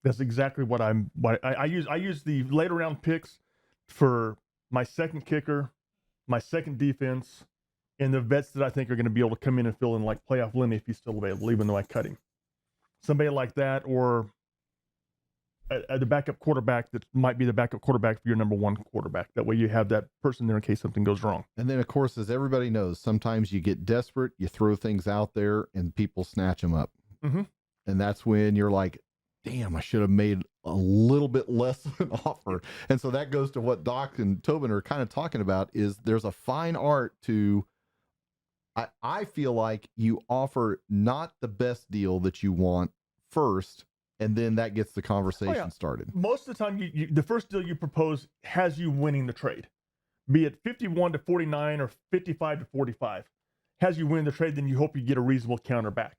C: That's exactly what I use. I use the later round picks for my second kicker, my second defense, and the vets that I think are going to be able to come in and fill in like playoff Lenny if he's still available, even though I cut him. Somebody like that, or the backup quarterback that might be the backup quarterback for your number one quarterback. That way you have that person there in case something goes wrong.
A: And then, of course, as everybody knows, sometimes you get desperate, you throw things out there, and people snatch them up.
C: Mm-hmm.
A: And that's when you're like, damn, I should have made a little bit less of an offer. And so that goes to what Doc and Tobin are kind of talking about is there's a fine art to, I feel like you offer not the best deal that you want first, and then that gets the conversation started.
C: Most of the time, the first deal you propose has you winning the trade, be it 51-49 or 55-45. Has you win the trade, then you hope you get a reasonable counter back.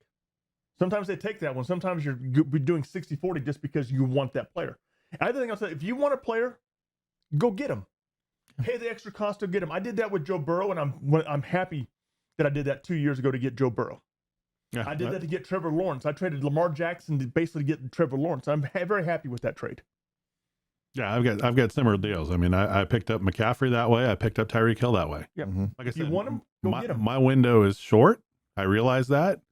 C: Sometimes they take that one. Sometimes you're doing 60-40 just because you want that player. And I think I'll say, if you want a player, go get him. Pay the extra cost to get him. I did that with Joe Burrow, and I'm happy that I did that 2 years ago to get Joe Burrow. Yeah, I did that to get Trevor Lawrence. I traded Lamar Jackson to basically get Trevor Lawrence. I'm very happy with that trade.
B: Yeah, I've got similar deals. I mean, I picked up McCaffrey that way. I picked up Tyreek Hill that way.
C: Yeah.
A: Mm-hmm.
B: Like I said,
C: you want him? Go get him.
B: My window is short. I realize that,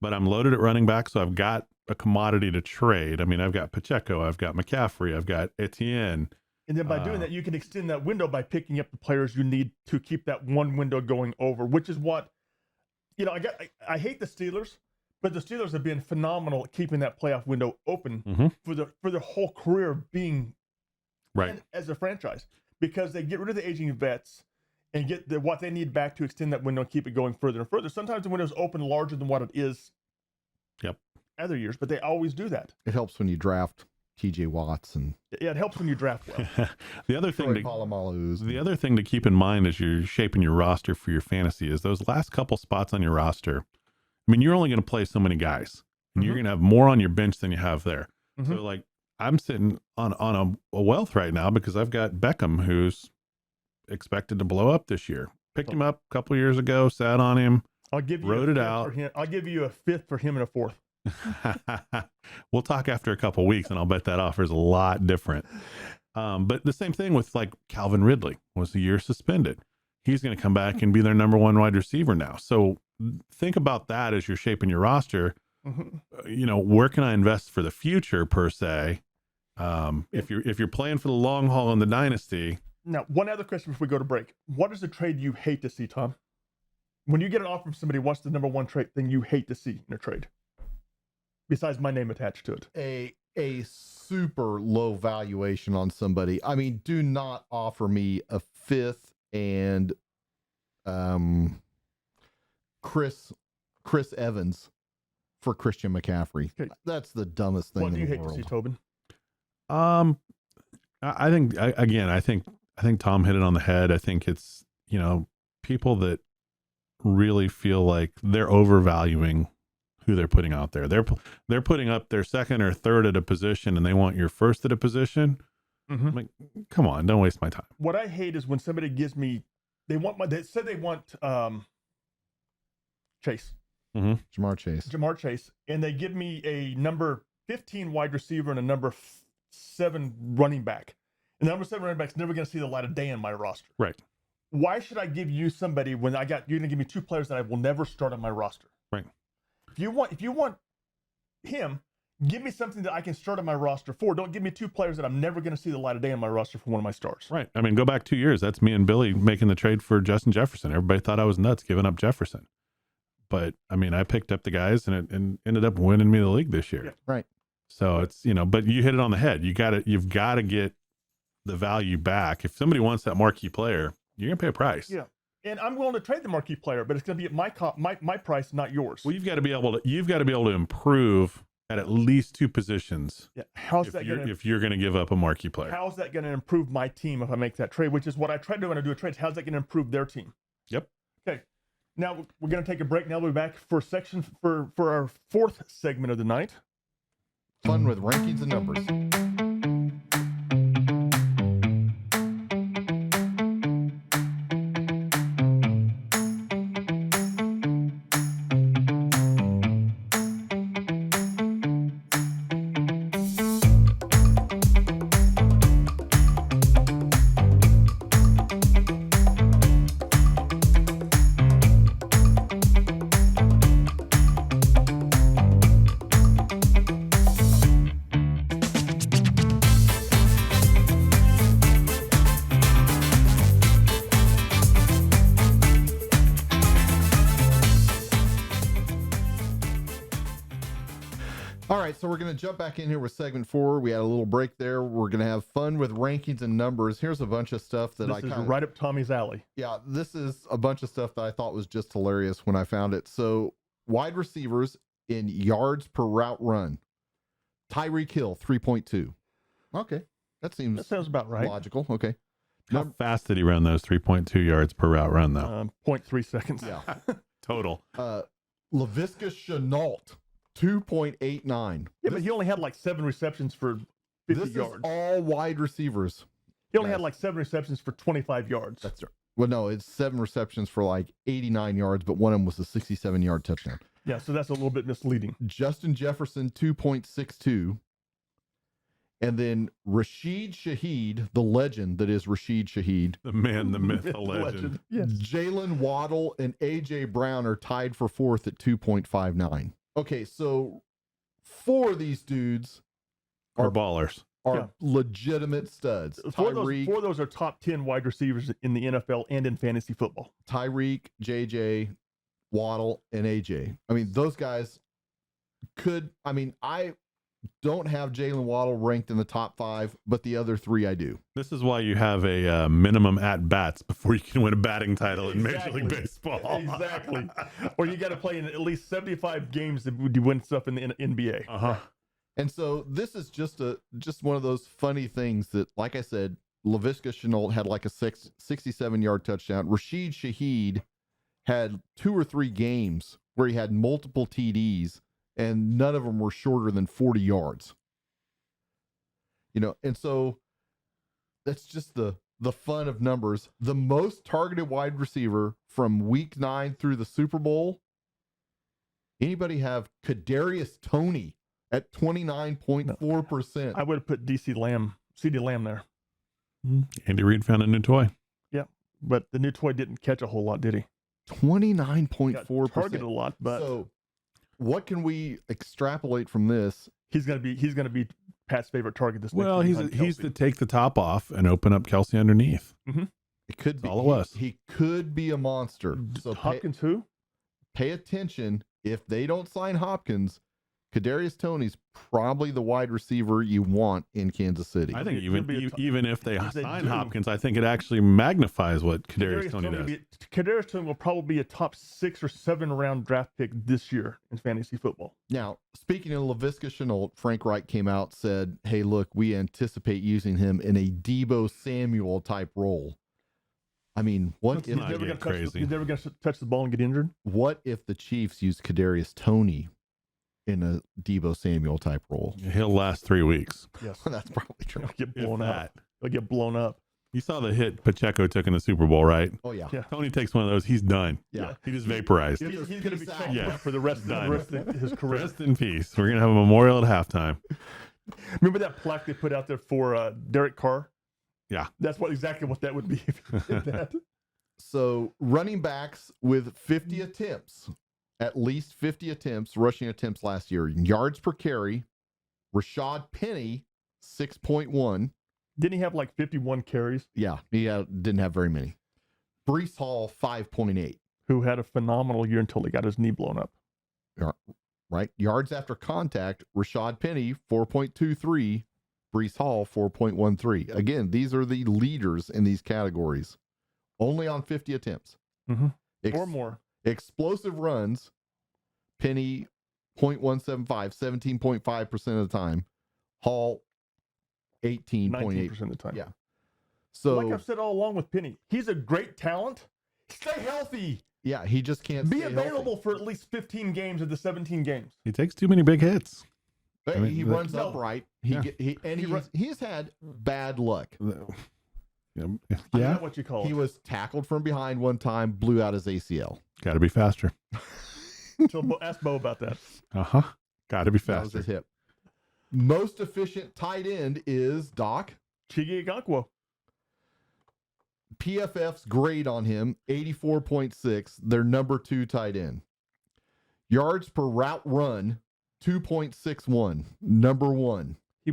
B: but I'm loaded at running back, so I've got a commodity to trade. I mean, I've got Pacheco, I've got McCaffrey, I've got Etienne.
C: And then by doing that, you can extend that window by picking up the players you need to keep that one window going over, which is what, I hate the Steelers, but the Steelers have been phenomenal at keeping that playoff window open for their whole career being
B: right
C: as a franchise, because they get rid of the aging vets and get what they need back to extend that window and keep it going further and further. Sometimes the window's open larger than what it is other years, but they always do that.
A: It helps when you draft TJ Watts and
C: it helps when you draft well.
B: the other thing to keep in mind as you're shaping your roster for your fantasy is those last couple spots on your roster. I mean, you're only going to play so many guys, and you're going to have more on your bench than you have there. So like I'm sitting on a wealth right now because I've got Beckham, who's expected to blow up this year. Picked him up a couple years ago, sat on him.
C: I'll give you
B: wrote it out.
C: I'll give you a fifth for him and a fourth.
B: We'll talk after a couple weeks, and I'll bet that offer's a lot different. But the same thing with like Calvin Ridley was a year suspended. He's going to come back and be their number one wide receiver now. So think about that as you're shaping your roster. Where can I invest for the future per se? If you're playing for the long haul in the dynasty.
C: Now, one other question before we go to break. What is the trade you hate to see, Tom? When you get an offer from somebody, what's the number one trade thing you hate to see in a trade? Besides my name attached to it.
A: A super low valuation on somebody. I mean, do not offer me a fifth and Chris Evans for Christian McCaffrey.
C: Okay.
A: That's the dumbest thing in the world.
C: What do you hate to see, Tobin?
B: I think Tom hit it on the head. I think it's, people that really feel like they're overvaluing who they're putting out there. They're putting up their second or third at a position and they want your first at a position. I'm like, come on, don't waste my time.
C: What I hate is when somebody gives me, they said they want Chase. Jamar Chase. And they give me a number 15 wide receiver and a number 7 running back. And the number 7 running back's never going to see the light of day in my roster.
B: Right.
C: Why should I give you somebody when you're going to give me 2 players that I will never start on my roster?
B: Right.
C: If you want him, give me something that I can start on my roster for. Don't give me 2 players that I'm never going to see the light of day on my roster for one of my stars.
B: Right. I mean, go back 2 years. That's me and Billy making the trade for Justin Jefferson. Everybody thought I was nuts giving up Jefferson. But, I mean, I picked up the guys and ended up winning me the league this year.
A: Yeah. Right.
B: So it's, but you hit it on the head. You've got to get the value back. If somebody wants that marquee player, you're going to pay a price.
C: Yeah. And I'm willing to trade the marquee player, but it's going to be at my price, not yours.
B: Well, you've got to be able to improve at least 2 positions.
C: Yeah.
B: If you're going to give up a marquee player?
C: How's that going to improve my team if I make that trade? Which is what I try to do when I do a trade. How's that going to improve their team?
B: Yep.
C: Okay. Now we're going to take a break. Now we'll be back for our 4th segment of the night.
A: Fun with rankings and numbers. All right, so we're going to jump back in here with segment 4. We had a little break there. We're going to have fun with rankings and numbers. Here's a bunch of stuff that
C: This is right up Tommy's alley.
A: Yeah, this is a bunch of stuff that I thought was just hilarious when I found it. So, wide receivers in yards per route run. Tyreek Hill, 3.2. Okay, that sounds
C: about right.
A: Logical. Okay.
B: How fast did he run those 3.2 yards per route run, though?
C: 0.3 seconds.
A: Yeah.
B: Total.
A: Laviska Shenault, 2.89.
C: Yeah, but he only had like 7 receptions for 50 yards.
A: This is all wide receivers.
C: He only had like 7 receptions for 25 yards.
A: That's right. Well, no, it's 7 receptions for like 89 yards, but one of them was a 67-yard touchdown.
C: Yeah, so that's a little bit misleading.
A: Justin Jefferson, 2.62. And then Rashid Shaheed, the legend that is Rashid Shaheed.
B: The man, the myth, the legend.
C: Yes.
A: Jalen Waddle and A.J. Brown are tied for 4th at 2.59. Okay, so 4 of these dudes
B: are ballers.
A: are legitimate studs.
C: Four of those are top 10 wide receivers in the NFL and in fantasy football.
A: Tyreek, JJ, Waddle, and AJ. I mean, those guys I don't have Jalen Waddle ranked in the top 5, but the other 3 I do.
B: This is why you have a minimum at bats before you can win a batting title in Major League Baseball.
C: Exactly. Or you got to play in at least 75 games to win stuff in the NBA.
B: Uh-huh.
A: And so this is just one of those funny things that, like I said, Laviska Shenault had like a 67-yard touchdown. Rashid Shaheed had 2 or 3 games where he had multiple TDs, and none of them were shorter than 40 yards. And so that's just the fun of numbers. The most targeted wide receiver from week 9 through the Super Bowl. Anybody have Kadarius Toney at 29.4%?
C: I would have put CeeDee Lamb there.
B: Andy Reid found a new toy.
C: Yeah, but the new toy didn't catch a whole lot, did he?
A: 29.4%.
C: Targeted a lot, but
A: so what can we extrapolate from this?
C: He's gonna be Pat's favorite target this
B: Well,
C: next
B: he's to take the top off and open up Kelsey underneath.
C: Mm-hmm.
A: It could be
B: all it was.
A: He could be a monster. So
C: Hopkins, who?
A: Pay attention. If they don't sign Hopkins, Kadarius Toney's probably the wide receiver you want in Kansas City.
B: I think even if they sign
C: do.
B: Hopkins, I think it actually magnifies what Kadarius Toney does.
C: Kadarius Toney will probably be a top 6 or 7 round draft pick this year in fantasy football.
A: Now, speaking of Laviska Shenault, Frank Reich came out, said, hey, look, we anticipate using him in a Deebo Samuel type role. I mean, what if
C: he's never going to touch the ball and get injured?
A: What if the Chiefs use Kadarius Toney in a Deebo Samuel type role?
B: He'll last 3 weeks.
C: Yes.
A: That's probably true.
C: He'll get blown up. He'll get blown up.
B: You saw the hit Pacheco took in the Super Bowl, right?
A: Oh, yeah.
B: Tony takes one of those. He's done.
A: Yeah.
B: He just vaporized.
C: He's going to be checked
B: Yeah.
C: for the rest of his career.
B: Rest in peace. We're going to have a memorial at halftime.
C: Remember that plaque they put out there for Derek Carr?
B: Yeah.
C: That's exactly what that would be if you did that.
A: So running backs with 50 attempts, at least 50 attempts, rushing attempts last year. Yards per carry, Rashad Penny, 6.1.
C: Didn't he have like 51 carries?
A: Yeah, he didn't have very many. Breece Hall, 5.8.
C: Who had a phenomenal year until he got his knee blown up.
A: Right. Yards after contact, Rashad Penny, 4.23. Breece Hall, 4.13. Again, these are the leaders in these categories. Only on 50 attempts.
C: Mm-hmm. Or more.
A: Explosive runs, Penny, 0.175, 17.5% of the time. Hall, 18.8%
C: of the time.
A: Yeah. So,
C: like I've said all along with Penny, he's a great talent. Stay healthy.
A: Yeah, he just can't
C: be
A: stay
C: available
A: healthy
C: for at least 15 games of the 17 games.
B: He takes too many big hits.
A: But he runs upright. He's had bad luck.
C: Yeah, what you call it.
A: He was tackled from behind one time, blew out his ACL.
B: Got to be faster.
C: So ask Bo about that.
B: Got to be
A: That was
B: faster.
A: his hip. Most efficient tight end is Doc.
C: Chigi Okonkwo.
A: PFF's grade on him, 84.6. Their number 2 tight end. Yards per route run, 2.61. Number 1.
B: He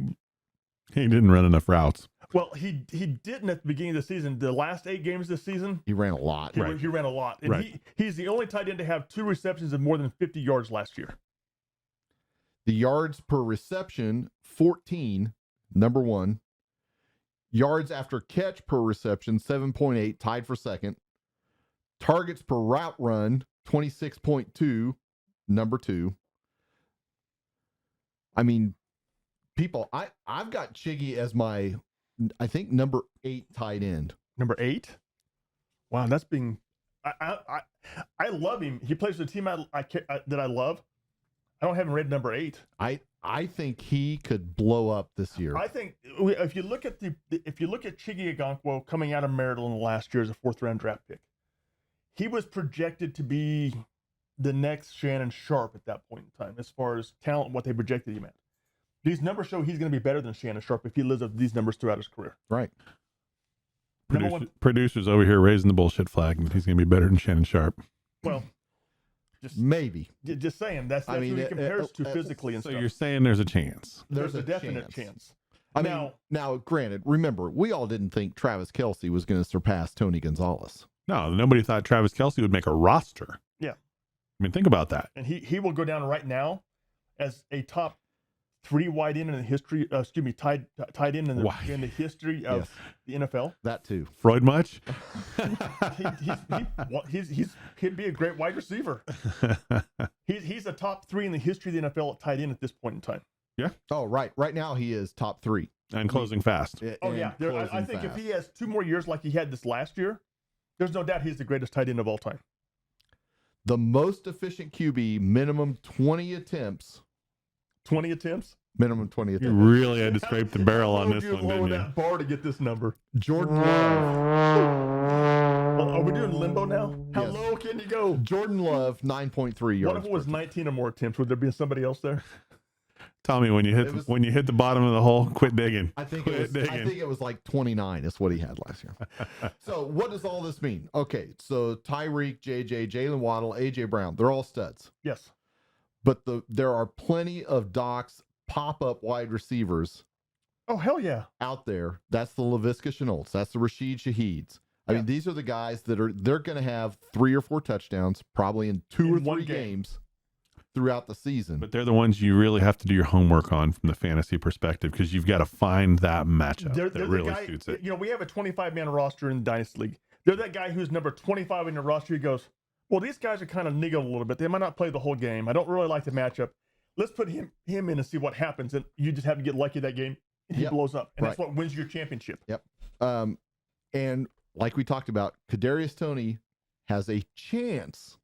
B: didn't run enough routes.
C: Well, he didn't at the beginning of the season. The last 8 games this season,
A: He ran a lot.
C: he ran a lot. And he's the only tight end to have 2 receptions of more than 50 yards last year.
A: The yards per reception, 14. Number 1. Yards after catch per reception, 7.8, tied for second. Targets per route run, 26.2, number 2. I mean, people, I've got Chiggy as my, I think, number 8 tight end.
C: Number 8? Wow, that's being. I love him. He plays for a team that I love. I don't have him rated number 8.
A: I think he could blow up this year.
C: I think if you look at Chigi Okonkwo coming out of Maryland last year as a 4th round draft pick, he was projected to be the next Shannon Sharp at that point in time, as far as talent, what they projected him at. These numbers show he's going to be better than Shannon Sharp if he lives up to these numbers throughout his career.
A: Right.
B: Producers over here raising the bullshit flag, and he's going to be better than Shannon Sharp.
C: Well,
A: maybe.
C: Just saying. That's who he compares to physically and
B: so
C: stuff.
B: You're saying there's a chance.
C: There's a definite chance.
A: I mean, now, granted, remember, we all didn't think Travis Kelce was going to surpass Tony Gonzalez.
B: No, nobody thought Travis Kelce would make a roster.
C: Yeah.
B: I mean, think about that.
C: And he will go down right now as a top 3 wide end in the history. Tied in the history of the NFL.
A: That too.
B: Freud much?
C: He'd be a great wide receiver. He's a top 3 in the history of the NFL at tight end at this point in time.
B: Yeah.
A: Oh, right. Right now he is top 3
B: and closing fast.
C: I think if he has 2 more years like he had this last year, there's no doubt he's the greatest tight end of all time.
A: The most efficient QB, minimum 20 attempts.
C: 20 attempts?
A: Minimum 20 attempts.
B: You really had to scrape the barrel on this one, didn't you?
C: That bar to get this number.
A: Jordan Love.
C: Are we doing limbo now? How low can you go?
A: Jordan Love, 9.3 yards.
C: What if it was 19 or more attempts? Would there be somebody else there?
B: Tommy, when you hit the bottom of the hole, quit digging.
A: I think it was like 29 is what he had last year. So what does all this mean? Okay, so Tyreek, JJ, Jalen Waddle, AJ Brown, they're all studs.
C: Yes.
A: But there are plenty of Doc's pop-up wide receivers.
C: Oh, hell yeah.
A: Out there. That's the Laviska Shenaults. That's the Rashid Shaheeds. I mean, these are the guys they're going to have 3 or 4 touchdowns, probably in 2 or 3 games throughout the season.
B: But they're the ones you really have to do your homework on from the fantasy perspective because you've got to find that matchup that really suits it.
C: You know, we have a 25-man roster in the Dynasty League. They're that guy who's number 25 in the roster. He goes, well, these guys are kind of niggled a little bit. They might not play the whole game. I don't really like the matchup. Let's put him in and see what happens. And you just have to get lucky that game, and he blows up. And that's what wins your championship.
A: Yep. And like we talked about, Kadarius Toney has a chance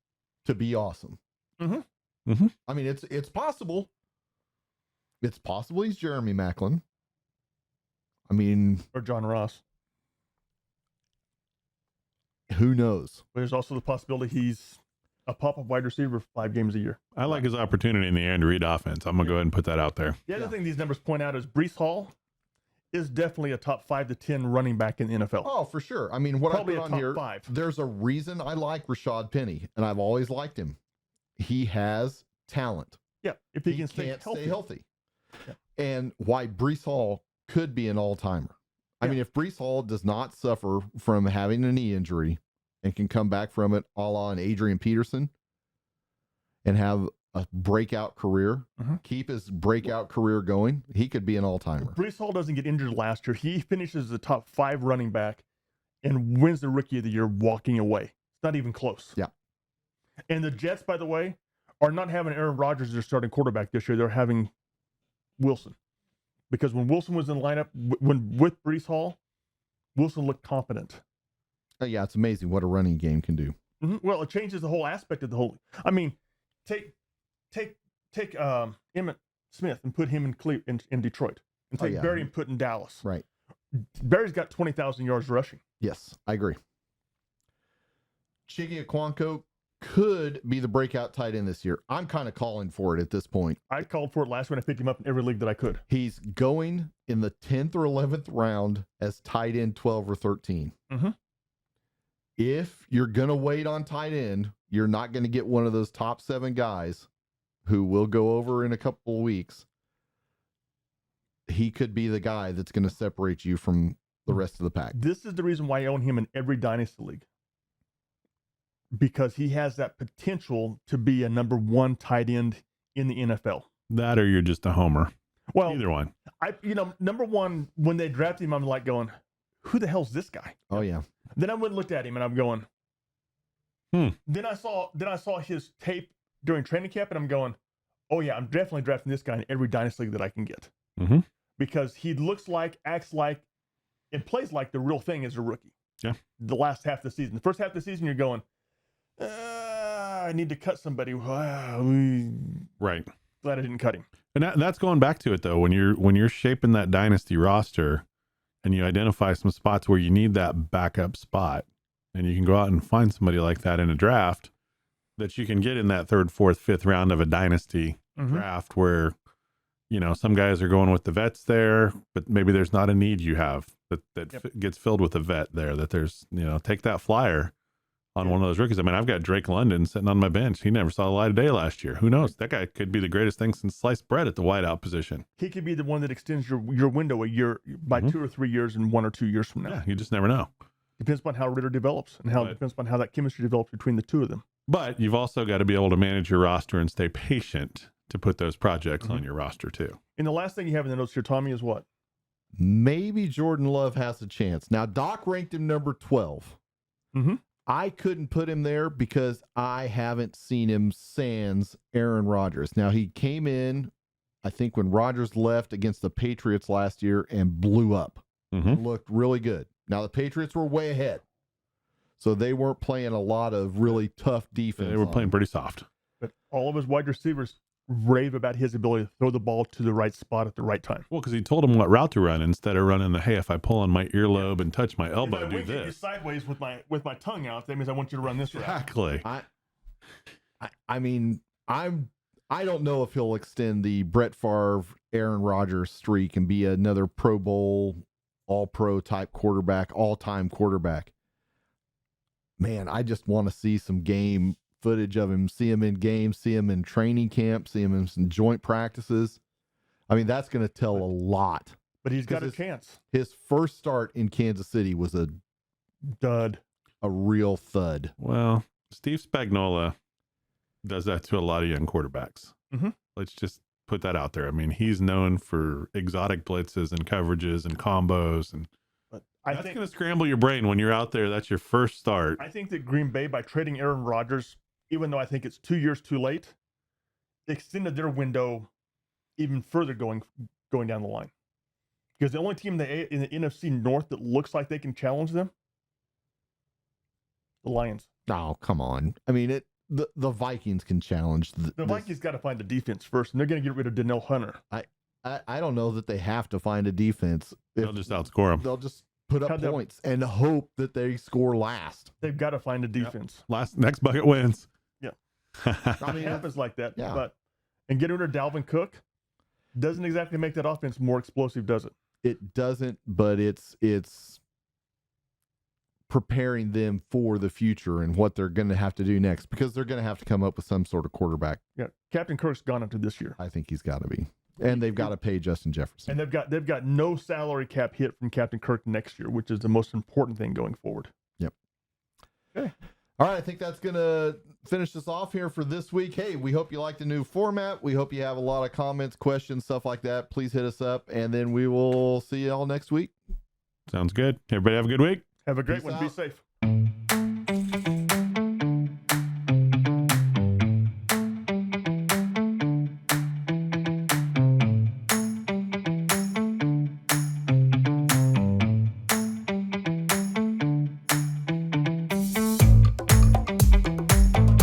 A: to be awesome.
C: Mm-hmm.
B: Mm-hmm.
A: I mean, it's possible. It's possible he's Jeremy Maclin. I mean,
C: or John Ross.
A: Who knows?
C: There's also the possibility he's a pop-up wide receiver 5 games a year.
B: I like his opportunity in the Andy Reid offense. I'm going to go ahead and put that out there.
C: The other thing these numbers point out is Breece Hall is definitely a top 5 to 10 running back in the NFL.
A: Oh, for sure. I mean, what
C: Probably
A: I put on here,
C: 5.
A: There's a reason I like Rashad Penny, and I've always liked him. He has talent.
C: Yeah, if he can
A: stay healthy.
C: Yeah.
A: And why Breece Hall could be an all-timer. I mean, if Breece Hall does not suffer from having a knee injury and can come back from it a la an Adrian Peterson and have a breakout career, keep his breakout career going, he could be an all-timer.
C: If Breece Hall doesn't get injured last year, he finishes the top 5 running back and wins the Rookie of the Year walking away. It's not even close.
A: Yeah.
C: And the Jets, by the way, are not having Aaron Rodgers as their starting quarterback this year. They're having Wilson. Because when Wilson was in the lineup, with Breece Hall, Wilson looked competent.
A: Yeah, it's amazing what a running game can do.
C: Mm-hmm. Well, it changes the whole aspect of the whole. I mean, take Emmitt Smith and put him in Detroit, and take Barry and put in Dallas.
A: Right.
C: Barry's got 20,000 yards rushing.
A: Yes, I agree. Chiggy Okonkwo could be the breakout tight end this year. I'm kind of calling for it at this point.
C: I called for it last year when I picked him up in every league that I could.
A: He's going in the 10th or 11th round as tight end 12 or 13.
C: Mm-hmm.
A: If you're going to wait on tight end, you're not going to get one of those top 7 guys who will go over in a couple of weeks. He could be the guy that's going to separate you from the rest of the pack.
C: This is the reason why I own him in every Dynasty League. Because he has that potential to be a number 1 tight end in the NFL.
B: That or you're just a homer.
C: Well,
B: either one.
C: Number 1, when they drafted him, I'm like going, who the hell's this guy?
A: Oh, yeah.
C: Then I went and looked at him and I'm going, Then I saw his tape during training camp and I'm going, oh yeah, I'm definitely drafting this guy in every Dynasty League that I can get.
B: Mm-hmm.
C: Because he looks like, acts like, and plays like the real thing as a rookie.
B: Yeah.
C: The last half of the season. The first half of the season, you're going, I need to cut somebody.
B: Right.
C: Glad I didn't cut him.
B: And that's going back to it though. When you're shaping that dynasty roster and you identify some spots where you need that backup spot, and you can go out and find somebody like that in a draft that you can get in that 3rd, 4th, 5th round of a dynasty draft where, some guys are going with the vets there, but maybe there's not a need you have that gets filled with a vet there, that there's, take that flyer on one of those rookies. I mean, I've got Drake London sitting on my bench. He never saw the light of day last year. Who knows? That guy could be the greatest thing since sliced bread at the wideout position.
C: He could be the one that extends your window a year by 2 or 3 years and 1 or 2 years from now.
B: Yeah, you just never know.
C: Depends upon how Ritter develops and depends upon how that chemistry develops between the two of them.
B: But you've also got to be able to manage your roster and stay patient to put those projects on your roster too.
C: And the last thing you have in the notes here, Tommy, is what?
A: Maybe Jordan Love has a chance. Now, Doc ranked him number 12.
C: Mm-hmm.
A: I couldn't put him there because I haven't seen him sans Aaron Rodgers. Now, he came in, I think, when Rodgers left against the Patriots last year and blew up. Looked really good. Now, the Patriots were way ahead, so they weren't playing a lot of really tough defense.
B: They were playing pretty soft.
C: But all of his wide receivers rave about his ability to throw the ball to the right spot at the right time.
B: Well, because he told him what route to run instead of running the, hey, if I pull on my earlobe and touch my elbow,
C: if I
B: do
C: wink at you
B: this.
C: sideways with my tongue out, that means I want you to run this route.
B: Exactly.
A: I mean, I don't know if he'll extend the Brett Favre, Aaron Rodgers streak and be another Pro Bowl, all-pro type quarterback, all-time quarterback. Man, I just want to see some game footage of him, see him in games, see him in training camp, see him in some joint practices. I mean, that's going to tell a lot.
C: But he's got a chance.
A: His first start in Kansas City was a
C: dud,
A: a real thud.
B: Well, Steve Spagnuolo does that to a lot of young quarterbacks. Let's just put that out there. I mean, he's known for exotic blitzes and coverages and combos, and that's going to scramble your brain when you're out there. That's your first start.
C: I think that Green Bay, by trading Aaron Rodgers, even though I think it's 2 years too late, extended their window even further going down the line. Because the only team in the NFC North that looks like they can challenge them, the Lions.
A: Oh, come on. I mean, the Vikings can challenge.
C: The Vikings got to find the defense first, and they're going to get rid of Danielle Hunter.
A: I don't know that they have to find a defense.
B: They'll just outscore them.
A: They'll just put up points and hope that they score last.
C: They've got to find a defense.
B: Next bucket wins.
C: Yeah.
A: I mean,
C: it happens like that.
A: Yeah.
C: And getting rid of Dalvin Cook doesn't exactly make that offense more explosive, does it?
A: It doesn't, but it's preparing them for the future and what they're going to have to do next, because they're going to have to come up with some sort of quarterback.
C: Yeah, Captain Kirk's gone into this year.
A: I think he's got to be, and they've got to pay Justin Jefferson.
C: And they've got no salary cap hit from Captain Kirk next year, which is the most important thing going forward.
A: Yep.
C: Okay.
A: All right, I think that's going to finish us off here for this week. Hey, we hope you like the new format. We hope you have a lot of comments, questions, stuff like that. Please hit us up, and then we will see you all next week.
B: Sounds good. Everybody have a good week.
C: Have a great
A: Peace
C: one.
A: out.
C: Be safe.